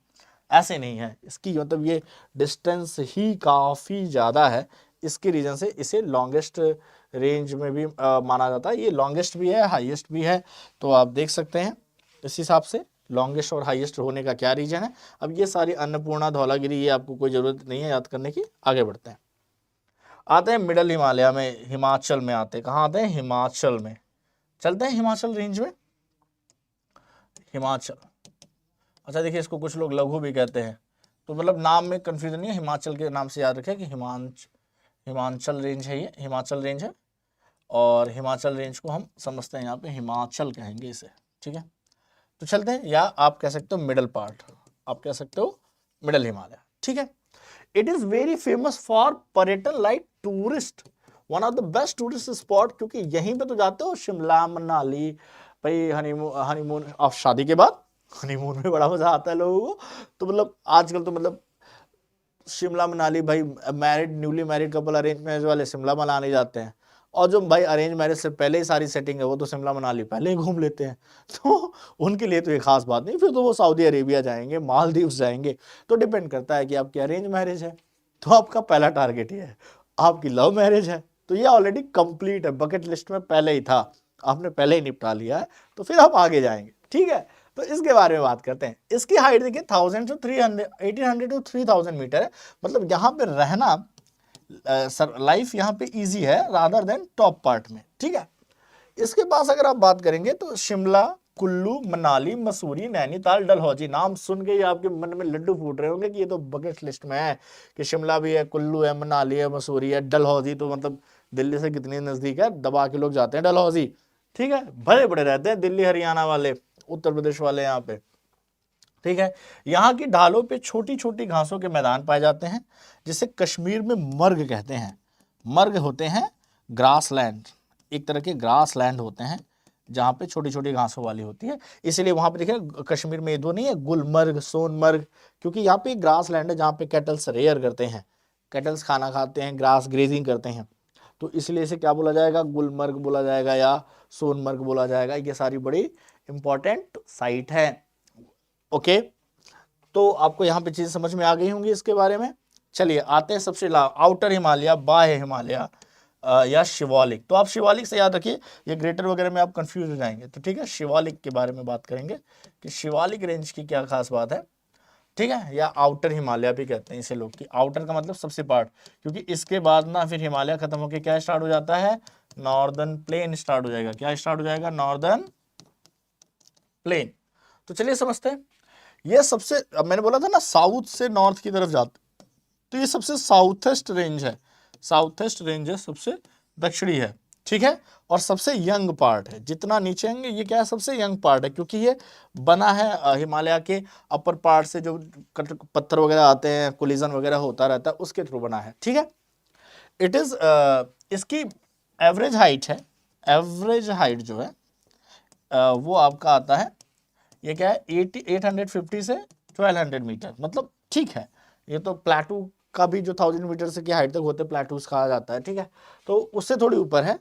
ऐसे नहीं है इसकी, मतलब ये डिस्टेंस ही काफ़ी ज़्यादा है। इसके रीजन से इसे लॉन्गेस्ट रेंज में भी माना जाता है। ये लॉन्गेस्ट भी है, हाईएस्ट भी है। तो आप देख सकते हैं इस हिसाब से लॉन्गेस्ट और हाईएस्ट होने का क्या रीजन है। अब ये सारी अन्नपूर्णा, धौलागिरी, ये आपको कोई ज़रूरत नहीं है याद करने की। आगे बढ़ते हैं, आते हैं मिडल हिमालय में, हिमाचल में आते हैं। कहाँ आते हैं? हिमाचल में। चलते हैं हिमाचल रेंज में। हिमाचल, अच्छा देखिए, इसको कुछ लोग लघु भी कहते हैं, तो मतलब नाम में कंफ्यूजन नहीं है। हिमाचल के नाम से याद रखें कि हिमाचल रेंज है, ये हिमाचल रेंज है। और हिमाचल रेंज को हम समझते हैं यहाँ पे हिमाचल कहेंगे इसे, ठीक है। तो चलते हैं, या आप कह सकते हो मिडल पार्ट, आप कह सकते हो मिडल हिमालय, ठीक है। It is very famous for पर्यटन like tourist, one of the best tourist spot, क्योंकि यहीं पे तो जाते हो शिमला, मनाली भाई, हनीमून ऑफ शादी के बाद हनीमून में बड़ा मजा आता है लोगों को। तो मतलब आजकल तो मतलब शिमला मनाली भाई, married newly married couple arrange marriage वाले शिमला मनाली जाते हैं, और जो भाई अरेंज मैरिज से पहले ही सारी सेटिंग है वो तो शिमला मनाली पहले ही घूम लेते हैं। तो उनके लिए तो ये खास बात नहीं, फिर तो वो सऊदी अरेबिया जाएंगे, मालदीव्स जाएंगे। तो डिपेंड करता है कि आपकी अरेंज मैरिज है तो आपका पहला टारगेट ये है, आपकी लव मैरिज है तो ये ऑलरेडी कंप्लीट है, बकेट लिस्ट में पहले ही था, आपने पहले ही निपटा लिया है, तो फिर आप आगे जाएंगे, ठीक है। तो इसके बारे में बात करते हैं। इसकी हाइट देखिए 1000 to 300, 1800 to 3000 मीटर है। मतलब यहाँ पे रहना, लाइफ यहाँ पे इजी है रादर देन टॉप पार्ट में, ठीक है। इसके पास अगर आप बात करेंगे तो शिमला, कुल्लू, मनाली, मसूरी, नैनीताल, डलहौजी, नाम सुन के ही आपके मन में लड्डू फूट रहे होंगे कि ये तो बकेट लिस्ट में है, कि शिमला भी है, कुल्लू है, मनाली है, मसूरी है, डलहौजी तो मतलब दिल्ली से कितनी नजदीक है, दबा के लोग जाते हैं डलहौजी, ठीक है। बड़े बड़े रहते हैं दिल्ली हरियाणा वाले, उत्तर प्रदेश वाले यहाँ पे, ठीक है। यहाँ की ढालों पे छोटी छोटी घासों के मैदान पाए जाते हैं, जिसे कश्मीर में मर्ग कहते हैं। मर्ग होते हैं ग्रास लैंड, एक तरह के ग्रास लैंड होते हैं जहाँ पे छोटी छोटी घासों वाली होती है। इसीलिए वहाँ पे देखिए कश्मीर में ये दो नहीं है, गुलमर्ग, सोनमर्ग, क्योंकि यहाँ पे ग्रास लैंड है जहाँ पे कैटल्स रेयर करते हैं, कैटल्स खाना खाते हैं, ग्रास ग्रेजिंग करते हैं। तो इसलिए इसे क्या बोला जाएगा? गुलमर्ग बोला जाएगा या सोनमर्ग बोला जाएगा। ये सारी बड़ी इंपॉर्टेंट साइट है, ओके। तो आपको यहाँ पे चीज़ समझ में आ गई होंगी इसके बारे में। चलिए आते हैं सबसे आउटर हिमालय, बाह्य हिमालय या शिवालिक। तो आप शिवालिक से याद रखिए, ये ग्रेटर वगैरह में आप कंफ्यूज हो जाएंगे, तो ठीक है, शिवालिक के बारे में बात करेंगे कि शिवालिक रेंज की क्या खास बात है, ठीक है। या आउटर हिमालय भी कहते हैं इसे लोग, कि आउटर का मतलब सबसे पार्ट, क्योंकि इसके बाद ना फिर हिमालय खत्म होकर क्या स्टार्ट हो जाता है? नॉर्दर्न प्लेन स्टार्ट हो जाएगा। क्या स्टार्ट हो जाएगा? Northern plain. तो चलिए समझते हैं। ये सबसे, अब मैंने बोला था ना साउथ से नॉर्थ की तरफ जाते, तो ये सबसे साउथेस्ट रेंज है, साउथेस्ट रेंज है, सबसे दक्षिणी है, ठीक है। और सबसे यंग पार्ट है, जितना नीचे आएंगे ये क्या है? सबसे यंग पार्ट है, क्योंकि ये बना है हिमालय के अपर पार्ट से, जो पत्थर वगैरह आते हैं, कोलिजन वगैरह होता रहता है, उसके थ्रू बना है, ठीक है। इट इज इसकी एवरेज हाइट है, एवरेज हाइट जो है वो आपका आता है, ये क्या है? 850 से 1200 मीटर, मतलब ठीक है। ये तो प्लेटू का भी जो 1000 मीटर से की हाइट तक होते हैं प्लेटूस कहा जाता है, ठीक है। तो उससे थोड़ी ऊपर है।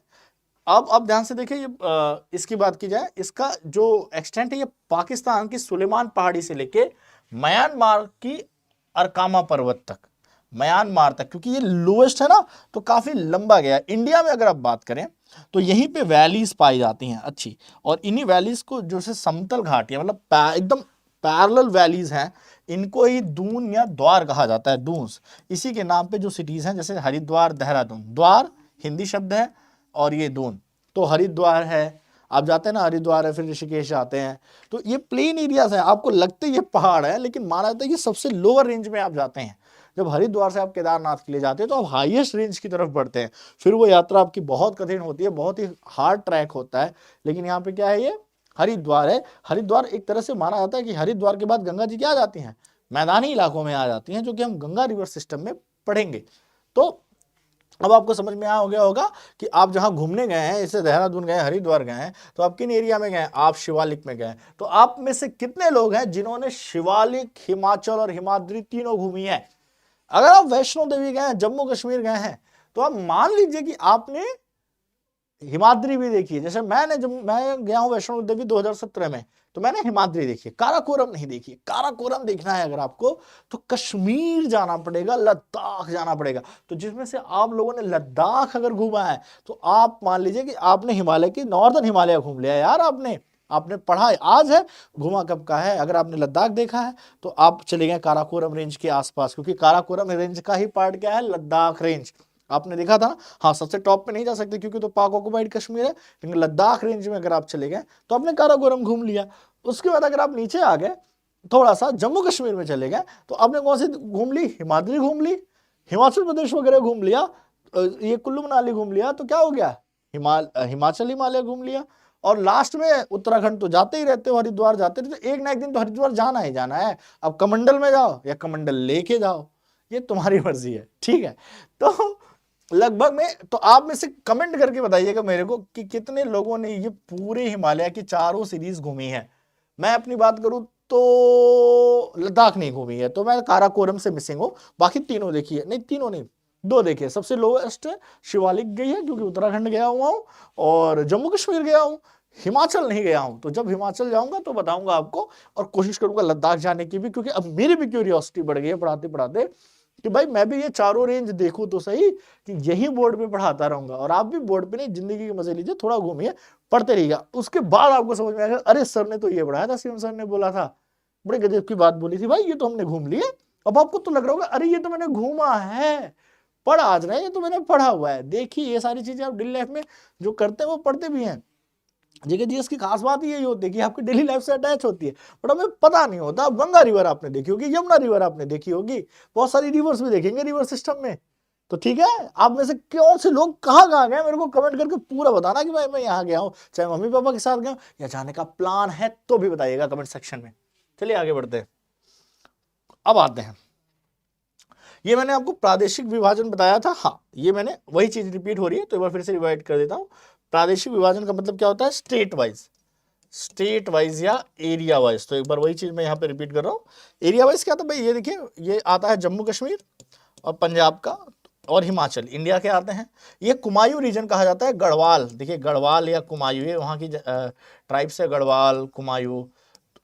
अब ध्यान से देखिए, ये इसकी बात की जाए, इसका जो एक्सटेंट है ये पाकिस्तान की सुलेमान पहाड़ी से लेके म्यांमार की अरकामा पर्वत तक, म्यांमार तक, क्योंकि ये लोएस्ट है ना, तो काफी लंबा गया। इंडिया में अगर आप बात करें तो यहीं पे वैलीज पाई जाती हैं अच्छी, और इन्हीं वैलीज को जो से समतल घाटियां, मतलब एकदम पैरेलल वैलीज हैं, इनको ही दून या द्वार कहा जाता है, दूंस। इसी के नाम पे जो सिटीज हैं, जैसे हरिद्वार, देहरादून, द्वार हिंदी शब्द है और ये दून, तो हरिद्वार है, आप जाते हैं ना हरिद्वार है, फिर ऋषिकेश जाते हैं, तो ये प्लेन एरियाज है, आपको लगते ये पहाड़ है, लेकिन माना जाता है कि सबसे लोअर रेंज में आप जाते हैं। जब हरिद्वार से आप केदारनाथ के लिए जाते हैं तो आप हाईएस्ट रेंज की तरफ बढ़ते हैं, फिर वो यात्रा आपकी बहुत कठिन होती है, बहुत ही हार्ड ट्रैक होता है। लेकिन यहाँ पे क्या है, ये हरिद्वार है। हरिद्वार एक तरह से माना जाता है कि हरिद्वार के बाद गंगा जी क्या आ जाती हैं, मैदानी इलाकों में आ जाती हैं, जो कि हम गंगा रिवर सिस्टम में पढ़ेंगे। तो अब आपको समझ में आ गया होगा कि आप जहां घूमने गए हैं, जैसे देहरादून गए, हरिद्वार गए हैं, तो आप किन एरिया में गए, आप शिवालिक में गए। तो आप में से कितने लोग हैं जिन्होंने शिवालिक, हिमाचल और हिमाद्री तीनों घूमी है? अगर आप वैष्णो देवी गए हैं, जम्मू कश्मीर गए हैं, तो आप मान लीजिए कि आपने हिमाद्री भी देखी है। जैसे मैं गया हूं वैष्णो देवी 2017 में, तो मैंने हिमाद्री देखी है, काराकोरम नहीं देखी है। काराकोरम देखना है अगर आपको, तो कश्मीर जाना पड़ेगा, लद्दाख जाना पड़ेगा। तो जिसमें से आप लोगों ने लद्दाख अगर घूमा है, तो आप मान लीजिए कि आपने हिमालय की नॉर्दर्न हिमालय घूम लिया यार। आपने पढ़ा है, आज है, घुमा कब का है। अगर आपने लद्दाख देखा है तो आप चले गए काराकोरम रेंज के आसपास, क्योंकि काराकोरम रेंज का ही पार्ट क्या है, लद्दाख रेंज। आपने देखा था ना, हाँ सबसे टॉप पे नहीं जा सकते क्योंकि तो पाक ऑक्युपाइड कश्मीर है, लेकिन लद्दाख रेंज में अगर आप चले गए तो आपने काराकोरम घूम लिया। उसके बाद अगर आप नीचे आ गए, थोड़ा सा जम्मू कश्मीर में चले गए, तो आपने कौन सी घूम ली, हिमाद्री घूम ली, हिमाचल प्रदेश वगैरह घूम लिया, ये कुल्लू मनाली घूम लिया, तो क्या हो गया, हिमाचल हिमालय घूम लिया। और लास्ट में उत्तराखंड तो जाते ही रहते हो, हरिद्वार जाते रहते, तो एक ना एक दिन तो हरिद्वार जाना ही जाना है। अब कमंडल में जाओ या कमंडल लेके जाओ, ये तुम्हारी मर्जी है, ठीक है। तो लगभग में, तो आप में से कमेंट करके बताइएगा मेरे को कि कितने लोगों ने ये पूरे हिमालय की चारों सीरीज घूमी है। मैं अपनी बात करूं तो लद्दाख नहीं घूमी है, तो मैं काराकोरम से मिसिंग हूं। बाकी तीनों देखी है, नहीं तीनों नहीं, दो देखिए। सबसे लोएस्ट शिवालिक गई है क्योंकि उत्तराखंड गया हुआ हूं, और जम्मू कश्मीर गया हूं, हिमाचल नहीं गया हूं। तो जब हिमाचल जाऊंगा तो बताऊंगा आपको, और कोशिश करूंगा लद्दाख जाने की भी, क्योंकि अब मेरी भी क्यूरियोसिटी बढ़ गई है पढ़ाते पढ़ाते कि भाई मैं भी ये चारों रेंज देखूं तो सही, कि यही बोर्ड पे पढ़ाता रहूंगा। और आप भी बोर्ड पे नहीं, जिंदगी के मजे लीजिए, थोड़ा घूमिए, पढ़ते रहिएगा। उसके बाद आपको समझ में आएगा, अरे सर ने तो ये पढ़ाया था, शिवम सर ने बोला था, बड़े गजब की बात बोली थी भाई, ये तो हमने घूम लिए। अब आपको तो लग रहा होगा, अरे ये तो मैंने घूमा है, पढ़ आज रहे, ये तो मैंने पढ़ा हुआ है। देखिए ये सारी चीजें आप डेली लाइफ में जो करते हैं वो पढ़ते भी हैं। जीके की खास बात यही होती है कि आपकी डेली लाइफ से अटैच होती है, बट हमें पता नहीं होता। गंगा रिवर आपने देखी होगी, यमुना रिवर आपने देखी होगी, बहुत सारी रिवर्स भी देखेंगे रिवर सिस्टम में। तो ठीक है, आप में से कौन से लोग कहाँ गए, मेरे को कमेंट करके पूरा बताना कि भाई मैं यहाँ गया हूँ, चाहे मम्मी पापा के साथ गया हूँ या जाने का प्लान है तो भी बताइएगा कमेंट सेक्शन में। चलिए आगे बढ़ते हैं। अब आते हैं, ये मैंने आपको प्रादेशिक विभाजन बताया था, हाँ ये मैंने वही चीज रिपीट हो रही है तो एक बार फिर से रिवाइड कर देता हूँ। प्रादेशिक विभाजन का मतलब क्या होता है, स्टेट वाइज या एरिया वाइज। तो एक बार वही चीज मैं यहाँ पे रिपीट कर रहा हूँ। एरिया वाइज क्या था भाई, ये देखिए, ये आता है जम्मू कश्मीर और पंजाब का, और हिमाचल इंडिया के आते हैं। ये कुमायूं रीजन कहा जाता है, गढ़वाल, देखिए गढ़वाल या कुमायूं, ये वहाँ की ट्राइब्स है, गढ़वाल कुमायूं,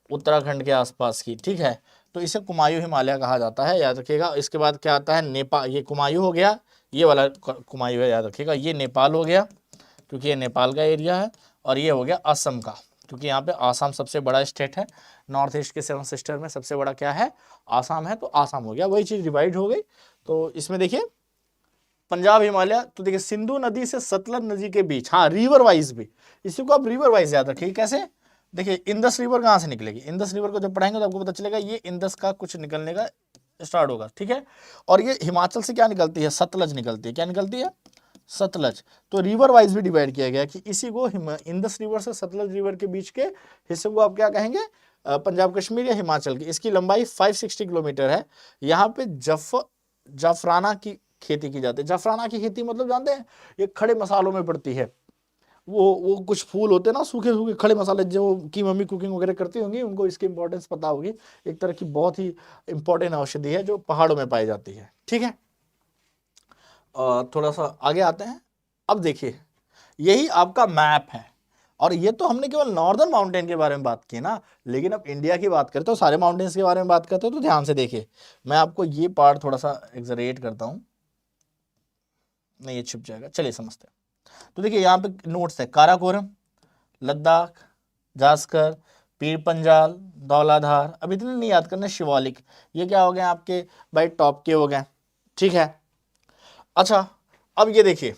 उत्तराखंड के आसपास की, ठीक है। तो इसे कुमायूं हिमालय कहा जाता है, याद रखिएगा। इसके बाद क्या आता है, नेपाल, ये कुमायूं हो गया, ये वाला कुमायूं है, याद रखिएगा। ये नेपाल हो गया क्योंकि ये नेपाल का एरिया है, और ये हो गया असम का, क्योंकि यहाँ पे आसाम सबसे बड़ा स्टेट है। नॉर्थ ईस्ट के 7 सिस्टर में सबसे बड़ा क्या है, आसाम है, तो आसाम हो गया। वही चीज डिवाइड हो गई। तो इसमें देखिए पंजाब हिमालय, तो देखिए सिंधु नदी से सतलज नदी के बीच, हाँ रिवर वाइज भी, इसी को आप रिवर वाइज याद रखिए। कैसे, देखिए इंदस रिवर कहाँ से निकलेगी, इंदस रिवर को जब पढ़ाएंगे तो आपको पता चलेगा ये इंदस का कुछ निकलने का स्टार्ट होगा, ठीक है। और ये हिमाचल से क्या निकलती है, सतलज निकलती है, क्या निकलती है, सतलज। तो रिवर वाइज भी डिवाइड किया गया कि इसी को इंदस रिवर से सतलज रिवर के बीच के हिस्से को आप क्या कहेंगे, पंजाब कश्मीर या हिमाचल की। इसकी लंबाई 560 किलोमीटर है। यहाँ पे जाफराना की खेती की जाती है। जाफराना की खेती मतलब जानते हैं, ये खड़े मसालों में पड़ती है। वो कुछ फूल होते हैं ना, सूखे सूखे खड़े मसाले, जो की मम्मी कुकिंग वगैरह करती होंगी, उनको इसकी इंपॉर्टेंस पता होगी। एक तरह की बहुत ही इंपॉर्टेंट औषधि है जो पहाड़ों में पाई जाती है, ठीक है। थोड़ा सा आगे आते हैं। अब देखिए यही आपका मैप है, और ये तो हमने केवल नॉर्दर्न माउंटेन के बारे में बात की ना, लेकिन अब इंडिया की बात करते हो, सारे माउंटेन्स के बारे में बात करते हो, तो ध्यान से देखिए। मैं आपको ये पार्ट थोड़ा सा एक्सरेट करता हूँ, नहीं ये छिप जाएगा, चलिए समझते हैं। तो देखिए यहाँ पे नोट्स है, काराकोरम, लद्दाख, जास्कर, पीर पंजाल, धौलाधार, अब इतने नहीं याद करना, शिवालिक, ये क्या हो गए आपके भाई टॉप के हो गए, ठीक है। अच्छा अब ये देखिए,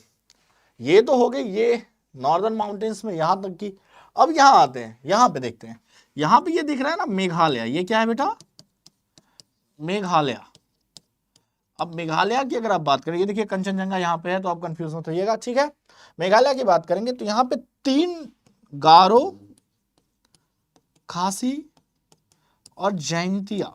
ये तो हो गए ये नॉर्दर्न माउंटेन्स में यहाँ तक की। अब यहाँ आते हैं, यहाँ पे देखते हैं, यहाँ पे ये दिख रहा है ना मेघालय, ये क्या है बेटा, मेघालय। अब मेघालय की अगर आप बात करें, ये देखिए कंचनजंगा यहाँ पे है, तो आप कंफ्यूज मत होइएगा, ठीक है। मेघालय की बात करेंगे तो यहाँ पे 3 गारो, खासी और जैंतिया,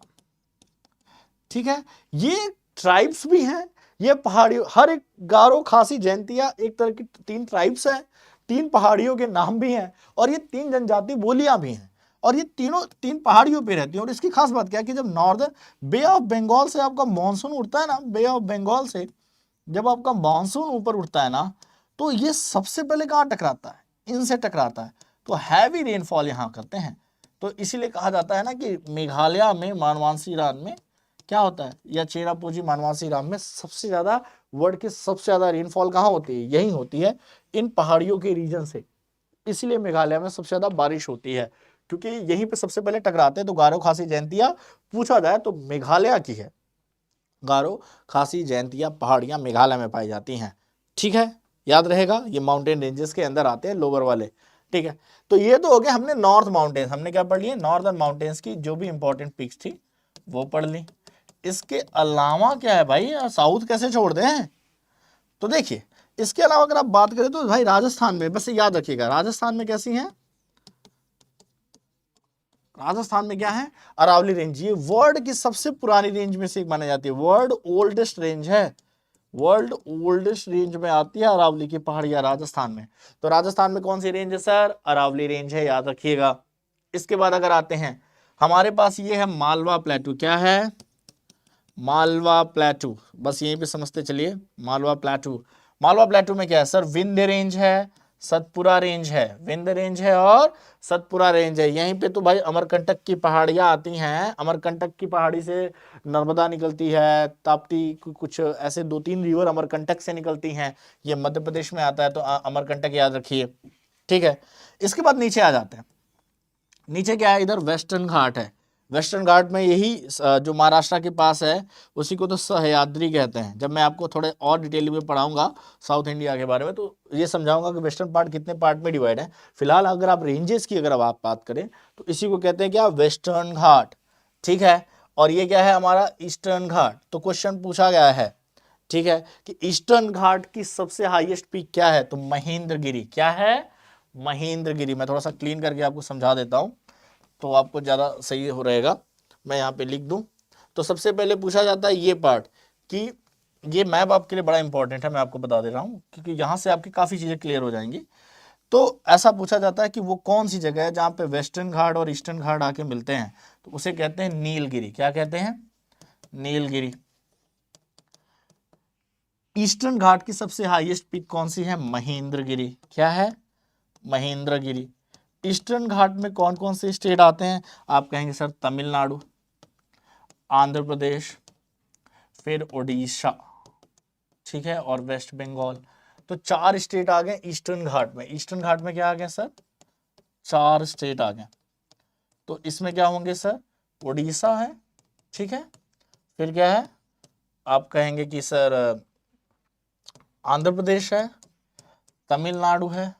ठीक है। ये ट्राइब्स भी हैं, ये पहाड़ियों, हर एक गारो, खासी, जैंतिया एक तरह की 3 ट्राइब्स हैं, 3 पहाड़ियों के नाम भी हैं, और ये 3 जनजाति बोलियां भी हैं, और ये तीनों 3 पहाड़ियों पे रहती हैं। और इसकी खास बात क्या है कि जब नॉर्दर्न बे ऑफ बंगाल से आपका मानसून उठता है ना, बे ऑफ बंगाल से जब आपका मानसून ऊपर उठता है ना, तो ये सबसे पहले कहाँ टकराता है, इनसे टकराता है, तो हैवी रेनफॉल यहाँ करते हैं। तो इसीलिए कहा जाता है ना कि मेघालय में, मानवासी रान में क्या होता है, या चेरापूंजी मानवासी राम में सबसे ज्यादा, वर्ल्ड के सबसे ज्यादा रेनफॉल कहाँ होती है, यही होती है, इन पहाड़ियों के रीजन से। इसलिए मेघालय में सबसे ज्यादा बारिश होती है, क्योंकि यहीं पे सबसे पहले टकराते हैं। तो गारो, खासी, जैंतिया पूछा जाए तो मेघालय की है, गारो, खासी, जैंतिया पहाड़ियां मेघालय में पाई जाती हैं, ठीक है, याद रहेगा। ये माउंटेन रेंजेस के अंदर आते हैं, लोअर वाले, ठीक है। तो ये तो हो गया, हमने नॉर्थ माउंटेन्स, हमने क्या पढ़ लिए, नॉर्दर्न माउंटेन्स की जो भी इंपॉर्टेंट पिक्स थी वो पढ़ ली। इसके अलावा क्या है भाई, साउथ कैसे छोड़ दें। तो देखिए, इसके अलावा अगर आप बात करें तो भाई राजस्थान में, बस याद रखिएगा, राजस्थान में कैसी हैं, राजस्थान में क्या है, अरावली रेंज। ये वर्ल्ड की सबसे पुरानी रेंज में से एक मानी जाती है, वर्ल्ड ओल्डेस्ट रेंज है, वर्ल्ड ओल्डेस्ट रेंज में आती है अरावली की पहाड़ियां राजस्थान में। तो राजस्थान में कौन सी रेंज है सर, अरावली रेंज है, याद रखिएगा। इसके बाद अगर आते हैं, हमारे पास ये है मालवा प्लेटू, क्या है, मालवा प्लेटू, बस यहीं पे समझते चलिए, मालवा प्लेटू। मालवा प्लेटू में क्या है सर, विंध्य रेंज है, सतपुरा रेंज है, विंध्य रेंज है और सतपुरा रेंज है। यहीं पे तो भाई अमरकंटक की पहाड़ियां आती हैं, अमरकंटक की पहाड़ी से नर्मदा निकलती है, ताप्ती, कुछ ऐसे 2-3 रिवर अमरकंटक से निकलती हैं, ये मध्य प्रदेश में आता है, तो अमरकंटक याद रखिए, ठीक है। इसके बाद नीचे आ जाते हैं, नीचे क्या है, इधर वेस्टर्न घाट है, वेस्टर्न घाट में यही जो महाराष्ट्र के पास है, उसी को तो सह्याद्री कहते हैं। जब मैं आपको थोड़े और डिटेल में पढ़ाऊंगा साउथ इंडिया के बारे में, तो ये समझाऊंगा कि वेस्टर्न पार्ट कितने पार्ट में डिवाइड है। फिलहाल अगर आप रेंजेस की अगर आप बात करें तो इसी को कहते हैं क्या, वेस्टर्न घाट, ठीक है। और ये क्या है हमारा, ईस्टर्न घाट। तो क्वेश्चन पूछा गया है, ठीक है, कि ईस्टर्न घाट की सबसे हाईएस्ट पीक क्या है, तो महेंद्रगिरी, क्या है, महेंद्रगिरी। मैं थोड़ा सा क्लीन करके आपको समझा देता हूं तो आपको ज़्यादा सही हो रहेगा, मैं यहाँ पे लिख दूं। तो सबसे पहले पूछा जाता है ये पार्ट, कि ये मैप आपके लिए बड़ा इंपॉर्टेंट है, मैं आपको बता दे रहा हूँ, क्योंकि यहाँ से आपकी काफ़ी चीज़ें क्लियर हो जाएंगी। तो ऐसा पूछा जाता है कि वो कौन सी जगह है जहाँ पे वेस्टर्न घाट और ईस्टर्न घाट आके मिलते हैं, तो उसे कहते हैं नीलगिरी। क्या कहते हैं, नीलगिरी। ईस्टर्न घाट की सबसे हाईएस्ट पीक कौन सी है, महेंद्रगिरी। क्या है, महेंद्रगिरी। ईस्टर्न घाट में कौन कौन से स्टेट आते हैं, आप कहेंगे सर तमिलनाडु, आंध्र प्रदेश, फिर उड़ीसा, ठीक है, और वेस्ट बंगाल। तो 4 स्टेट आ गए ईस्टर्न घाट में। ईस्टर्न घाट में क्या आ गया सर, 4 स्टेट आ गए। तो इसमें क्या होंगे सर, उड़ीसा है, ठीक है, फिर क्या है, आप कहेंगे कि सर आंध्र प्रदेश है, तमिलनाडु है,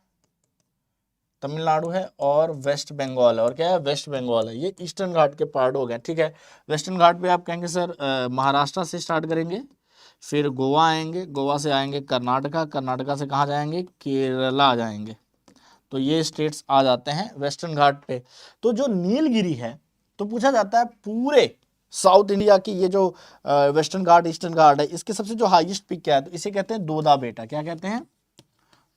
तमिलनाडु है, और वेस्ट बंगाल है, और क्या है, वेस्ट बंगाल है। ये ईस्टर्न घाट के पार्ट हो गए, ठीक है। वेस्टर्न घाट पे आप कहेंगे सर महाराष्ट्र से स्टार्ट करेंगे, फिर गोवा आएंगे, गोवा से आएंगे कर्नाटका, कर्नाटका से कहाँ जाएंगे, केरला आ जाएंगे। तो ये स्टेट्स आ जाते हैं वेस्टर्न घाट पे। तो जो नीलगिरी है, तो पूछा जाता है पूरे साउथ इंडिया की ये जो वेस्टर्न घाट, ईस्टर्न घाट है, इसके सबसे जो हाईएस्ट पीक क्या है, तो इसे कहते हैं दोदा बेटा। क्या कहते हैं,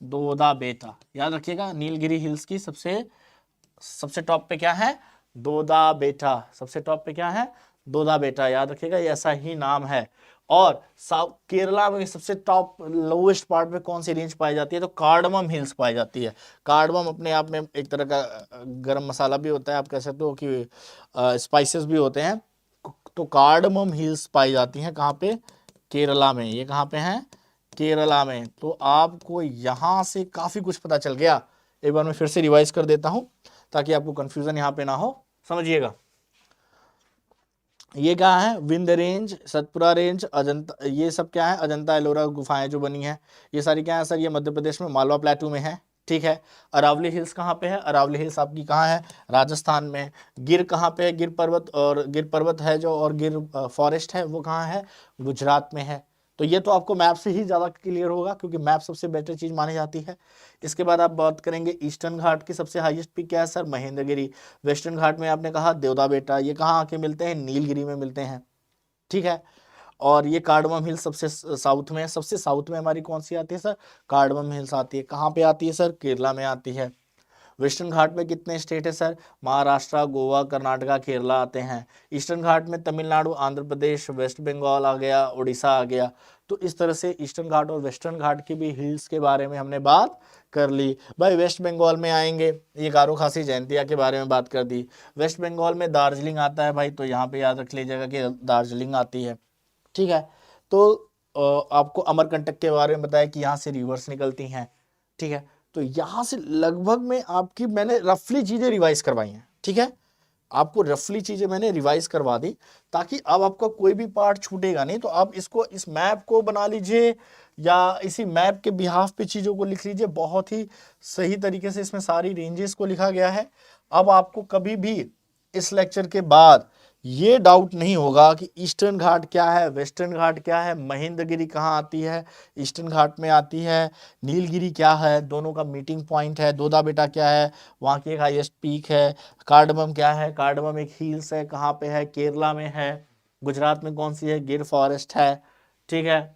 दोदा बेटा, याद रखिएगा। नीलगिरी हिल्स की सबसे टॉप पे क्या है, दोदा बेटा। सबसे टॉप पे क्या है, दोदा बेटा, याद रखिएगा, ये ऐसा ही नाम है। और साउथ केरला में सबसे टॉप लोवेस्ट पार्ट में कौन सी रेंज पाई जाती है, तो कार्डमम हिल्स पाई जाती है। कार्डमम अपने आप में एक तरह का गरम मसाला भी होता है, आप कह सकते हो कि स्पाइसेस भी होते हैं। तो कार्डमम हिल्स पाई जाती हैं कहाँ पे, केरला में। ये कहाँ पे हैं, केरला में। तो आपको यहाँ से काफ़ी कुछ पता चल गया। एक बार मैं फिर से रिवाइज कर देता हूँ ताकि आपको कंफ्यूजन यहाँ पे ना हो, समझिएगा। ये क्या है, विंध्य रेंज, सतपुरा रेंज, अजंता, ये सब क्या है, अजंता एलोरा गुफाएं जो बनी है, ये सारी क्या है सर, ये मध्य प्रदेश में मालवा प्लेटू में है, ठीक है। अरावली हिल्स कहाँ पे है? अरावली हिल्स आपकी कहाँ है? राजस्थान में। गिर कहाँ पे है? गिर पर्वत, और गिर पर्वत है जो, और गिर फॉरेस्ट है वो कहाँ है? गुजरात में है। तो ये तो आपको मैप से ही ज़्यादा क्लियर होगा, क्योंकि मैप सबसे बेटर चीज़ मानी जाती है। इसके बाद आप बात करेंगे ईस्टर्न घाट की सबसे हाईएस्ट पीक क्या है सर? महेंद्रगिरी। वेस्टर्न घाट में आपने कहा देवदा बेटा, ये कहाँ आके मिलते हैं? नीलगिरी में मिलते हैं, ठीक है। और ये कार्डमम हिल सबसे साउथ में है। सबसे साउथ में हमारी कौन सी आती है सर? कार्डमम हिल्स आती है। कहाँ पे आती है सर? केरला में आती है। वेस्टर्न घाट में कितने स्टेट है सर? महाराष्ट्र, गोवा, कर्नाटका, केरला आते हैं। ईस्टर्न घाट में तमिलनाडु, आंध्र प्रदेश, वेस्ट बंगाल आ गया, उड़ीसा आ गया। तो इस तरह से ईस्टर्न घाट और वेस्टर्न घाट की भी हिल्स के बारे में हमने बात कर ली। भाई वेस्ट बंगाल में आएंगे, ये गारो खासी जयंतिया के बारे में बात कर दी। वेस्ट बंगाल में दार्जिलिंग आता है भाई, तो यहाँ पे याद रख लीजिएगा कि दार्जिलिंग आती है, ठीक है। तो आपको अमरकंटक के बारे में बताया कि यहाँ से रिवर्स निकलती हैं, ठीक है। तो यहाँ से लगभग में आपकी मैंने रफली चीज़ें रिवाइज करवाई हैं, ठीक है। आपको रफली चीज़ें मैंने रिवाइज करवा दी, ताकि अब आपका कोई भी पार्ट छूटेगा नहीं। तो आप इसको, इस मैप को बना लीजिए, या इसी मैप के बिहाफ पे चीज़ों को लिख लीजिए। बहुत ही सही तरीके से इसमें सारी रेंजेस को लिखा गया है। अब आपको कभी भी इस लेक्चर के बाद ये डाउट नहीं होगा कि ईस्टर्न घाट क्या है, वेस्टर्न घाट क्या है, महेंद्रगिरी कहाँ आती है, ईस्टर्न घाट में आती है, नीलगिरी क्या है, दोनों का मीटिंग पॉइंट है, दोदा बेटा क्या है, वहाँ की एक हाईएस्ट पीक है, कार्डमम क्या है, कार्डमम एक हिल्स है, कहाँ पे है? केरला में है। गुजरात में कौन सी है? गिर फॉरेस्ट है, ठीक है।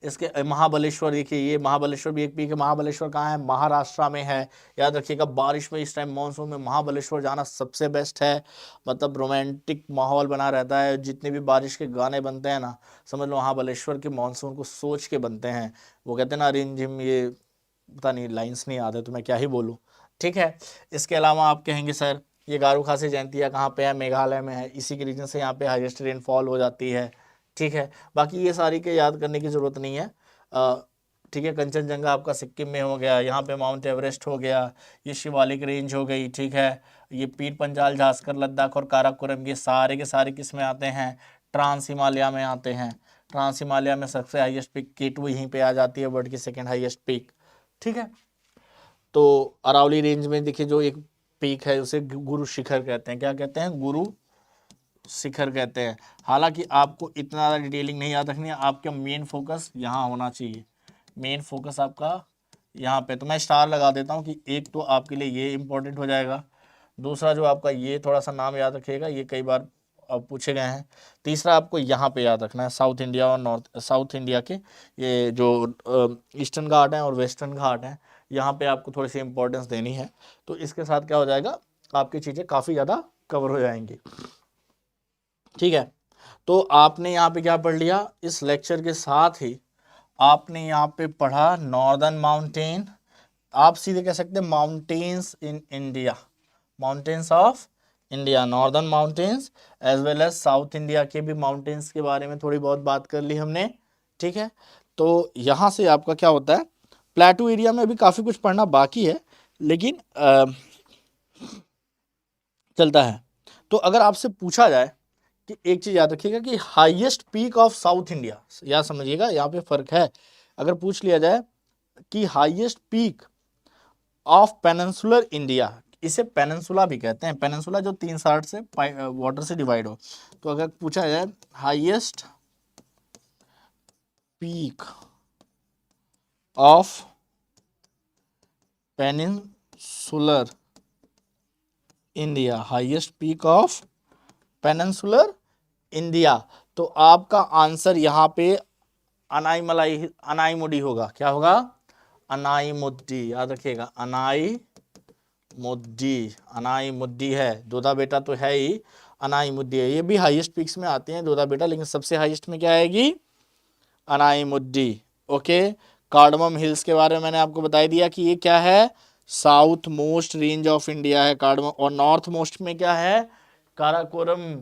इसके महाबलेश्वर देखिए, ये महाबलेश्वर भी एक पीक है। महाबलेश्वर कहाँ है? महाराष्ट्र में है। याद रखिएगा, बारिश में इस टाइम मानसून में महाबलेश्वर जाना सबसे बेस्ट है। मतलब रोमांटिक माहौल बना रहता है। जितने भी बारिश के गाने बनते हैं ना, समझ लो महाबलेश्वर के मानसून को सोच के बनते हैं। वो कहते हैं ना, रिम झिम, ये पता नहीं, लाइन्स नहीं आते तो मैं क्या ही बोलूँ, ठीक है। इसके अलावा आप कहेंगे सर ये गारो खासी जयंतिया कहाँ पे है? मेघालय में है। इसी के रीजन से यहाँ पे हाईएस्ट रेनफॉल हो जाती है, ठीक है। बाकी ये सारी के याद करने की ज़रूरत नहीं है, ठीक है। कंचनजंगा आपका सिक्किम में हो गया, यहाँ पे माउंट एवरेस्ट हो गया, ये शिवालिक रेंज हो गई, ठीक है। ये पीर पंजाल, झांसकर, लद्दाख और काराकोरम, ये सारे के सारे किस में आते हैं? ट्रांस हिमालय में आते हैं। ट्रांस हिमालय में सबसे हाईएस्ट पीक केटू यहीं पे आ जाती है, वर्ल्ड की सेकेंड हाईएस्ट पीक, ठीक है। तो अरावली रेंज में देखिए जो एक पीक है उसे गुरु शिखर कहते हैं। क्या कहते हैं? गुरु शिखर कहते हैं। हालांकि आपको इतना ज़्यादा डिटेलिंग नहीं याद रखनी है, आपका मेन फोकस यहाँ होना चाहिए। मेन फोकस आपका यहाँ पे, तो मैं स्टार लगा देता हूँ कि एक तो आपके लिए ये इंपॉर्टेंट हो जाएगा। दूसरा जो आपका, ये थोड़ा सा नाम याद रखिएगा, ये कई बार अब पूछे गए हैं। तीसरा आपको यहाँ पे याद रखना है, साउथ इंडिया और नॉर्थ, साउथ इंडिया के ये जो ईस्टर्न घाट हैं और वेस्टर्न घाट हैं, यहाँ पे आपको थोड़ी सी इंपॉर्टेंस देनी है। तो इसके साथ क्या हो जाएगा, आपकी चीज़ें काफ़ी ज़्यादा कवर हो जाएंगी, ठीक है। तो आपने यहाँ पे क्या पढ़ लिया? इस लेक्चर के साथ ही आपने यहाँ पे पढ़ा नॉर्दर्न माउंटेन, आप सीधे कह सकते हैं mountains in India, mountains of India, northern mountains as well as south India के भी माउंटेन्स के बारे में थोड़ी बहुत बात कर ली हमने, ठीक है। तो यहाँ से आपका क्या होता है, प्लेटू एरिया में अभी काफ़ी कुछ पढ़ना बाकी है, लेकिन चलता है। तो अगर आपसे पूछा जाए कि एक चीज़ याद रखिएगा कि highest peak of south India, याद समझिएगा यहाँ पे फर्क है। अगर पूछ लिया जाए कि highest peak of peninsular India, इसे पेनिनसुला भी कहते हैं, पेनिनसुला जो 3 साइड से वाटर से डिवाइड हो, तो अगर पूछा जाए highest peak of peninsular India, highest peak of peninsular India, तो आपका आंसर यहाँ पे अनाईमुडी होगा। क्या होगा? अनाईमुड्डी, याद रखिएगा, अनाईमुड्डी है। दोदा बेटा तो है ही, अनाईमुड्डी है। ये भी हाईएस्ट पीक्स में आते हैं दोदा बेटा, लेकिन सबसे हाईएस्ट में क्या आएगी? अनाईमुड्डी, ओके। कार्डमम हिल्स के बारे में मैंने आपको बता दिया कि ये क्या है, south most range of India है कार्डमम, और नॉर्थ मोस्ट में क्या है? काराकोरम,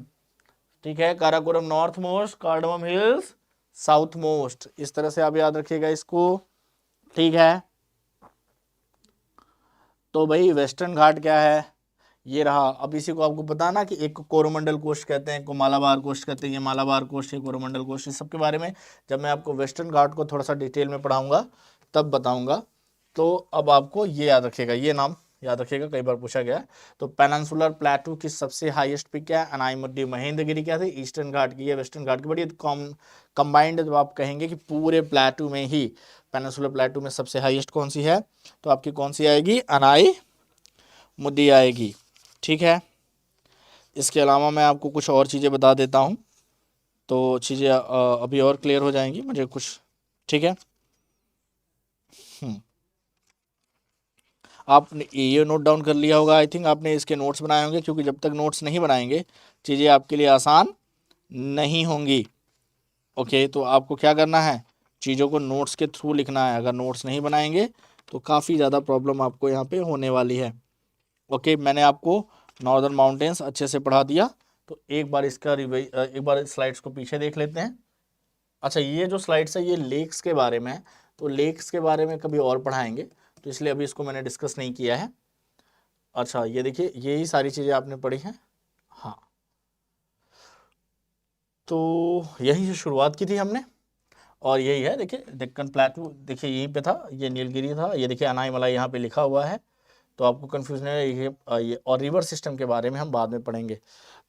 ठीक है। Karakoram north most, cardamom hills south most, इस तरह से आप याद रखिएगा इसको, ठीक है। तो भाई वेस्टर्न घाट क्या है? ये रहा। अब इसी को आपको बताना कि एक को कोरोमंडल कोस्ट कहते हैं, एक को मालाबार कोस्ट कहते हैं, ये मालाबार कोस्ट है, कोरोमंडल कोस्ट, इस सब के बारे में जब मैं आपको वेस्टर्न घाट को थोड़ा सा डिटेल में पढ़ाऊंगा तब बताऊंगा, तो अब आपको ये याद रखिएगा, ये नाम याद रखिएगा, कई बार पूछा गया है। तो पेनिनसुलर प्लेटू की सबसे हाईएस्ट पीक क्या है? अनाईमुद्दी महेंद्रगिरी क्या थी? ईस्टर्न घाट की है, वेस्टर्न घाट की। बड़ी कंबाइंड जब आप कहेंगे कि पूरे प्लेटू में ही, पेनिनसुलर प्लेटू में सबसे हाईएस्ट कौन सी है, तो आपकी कौन सी आएगी? अनाईमुद्दी आएगी। ठीक है, इसके अलावा मैं आपको कुछ और चीज़ें बता देता हूँ, तो चीज़ें अभी और क्लियर हो जाएंगी मुझे कुछ। ठीक है, आपने ये नोट डाउन कर लिया होगा, आई थिंक आपने इसके नोट्स बनाए होंगे, क्योंकि जब तक नोट्स नहीं बनाएंगे चीज़ें आपके लिए आसान नहीं होंगी। ओके, तो आपको क्या करना है? चीज़ों को नोट्स के थ्रू लिखना है। अगर नोट्स नहीं बनाएंगे तो काफ़ी ज़्यादा प्रॉब्लम आपको यहाँ पे होने वाली है। ओके, मैंने आपको नॉर्दर्न माउंटेन्स अच्छे से पढ़ा दिया, तो एक बार इसका एक बार स्लाइड्स को पीछे देख लेते हैं। अच्छा, ये जो स्लाइड्स है ये लेक्स के बारे में है, तो लेक्स के बारे में कभी और पढ़ाएंगे, तो इसलिए अभी इसको मैंने डिस्कस नहीं किया है। अच्छा, ये देखिए, यही सारी चीज़ें आपने पढ़ी हैं। हाँ, तो यही से शुरुआत की थी हमने, और यही है। देखिए डेक्कन प्लेटू, देखिए यहीं पे था, ये नीलगिरी था, ये देखिए अनाईमलाई यहाँ पे लिखा हुआ है, तो आपको कंफ्यूजन है ये और रिवर सिस्टम के बारे में हम बाद में पढ़ेंगे।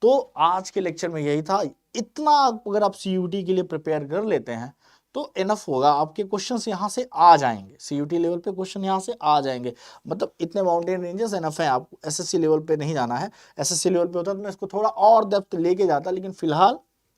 तो आज के लेक्चर में यही था। इतना अगर आप सीयूटी के लिए प्रिपेयर कर लेते हैं तो इनफ होगा, आपके क्वेश्चंस यहाँ से आ जाएंगे, सीयूटी लेवल पे क्वेश्चन यहाँ से आ जाएंगे। मतलब इतने माउंटेन रेंजेस इनफ है, आपको एसएससी लेवल पे नहीं जाना है। एसएससी लेवल पे होता तो मैं इसको थोड़ा और डेप्थ लेके जाता, लेकिन फिलहाल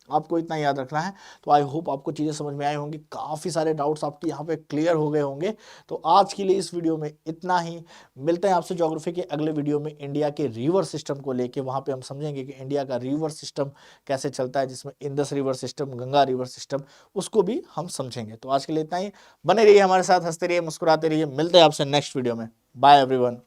आपको इतना याद रखना है। तो आई होप आपको चीज़ें समझ में आई होंगी, काफ़ी सारे डाउट्स आपके यहाँ पे क्लियर हो गए होंगे। तो आज के लिए इस वीडियो में इतना ही। मिलते हैं आपसे ज्योग्राफी के अगले वीडियो में, इंडिया के रिवर सिस्टम को लेके। वहाँ पे हम समझेंगे कि इंडिया का रिवर सिस्टम कैसे चलता है, जिसमें Indus river system, Ganga river system, उसको भी हम समझेंगे। तो आज के लिए इतना ही। बने रहिए हमारे साथ, हंसते रहिए, मुस्कुराते रहिए। मिलते हैं आपसे नेक्स्ट वीडियो में। Bye everyone.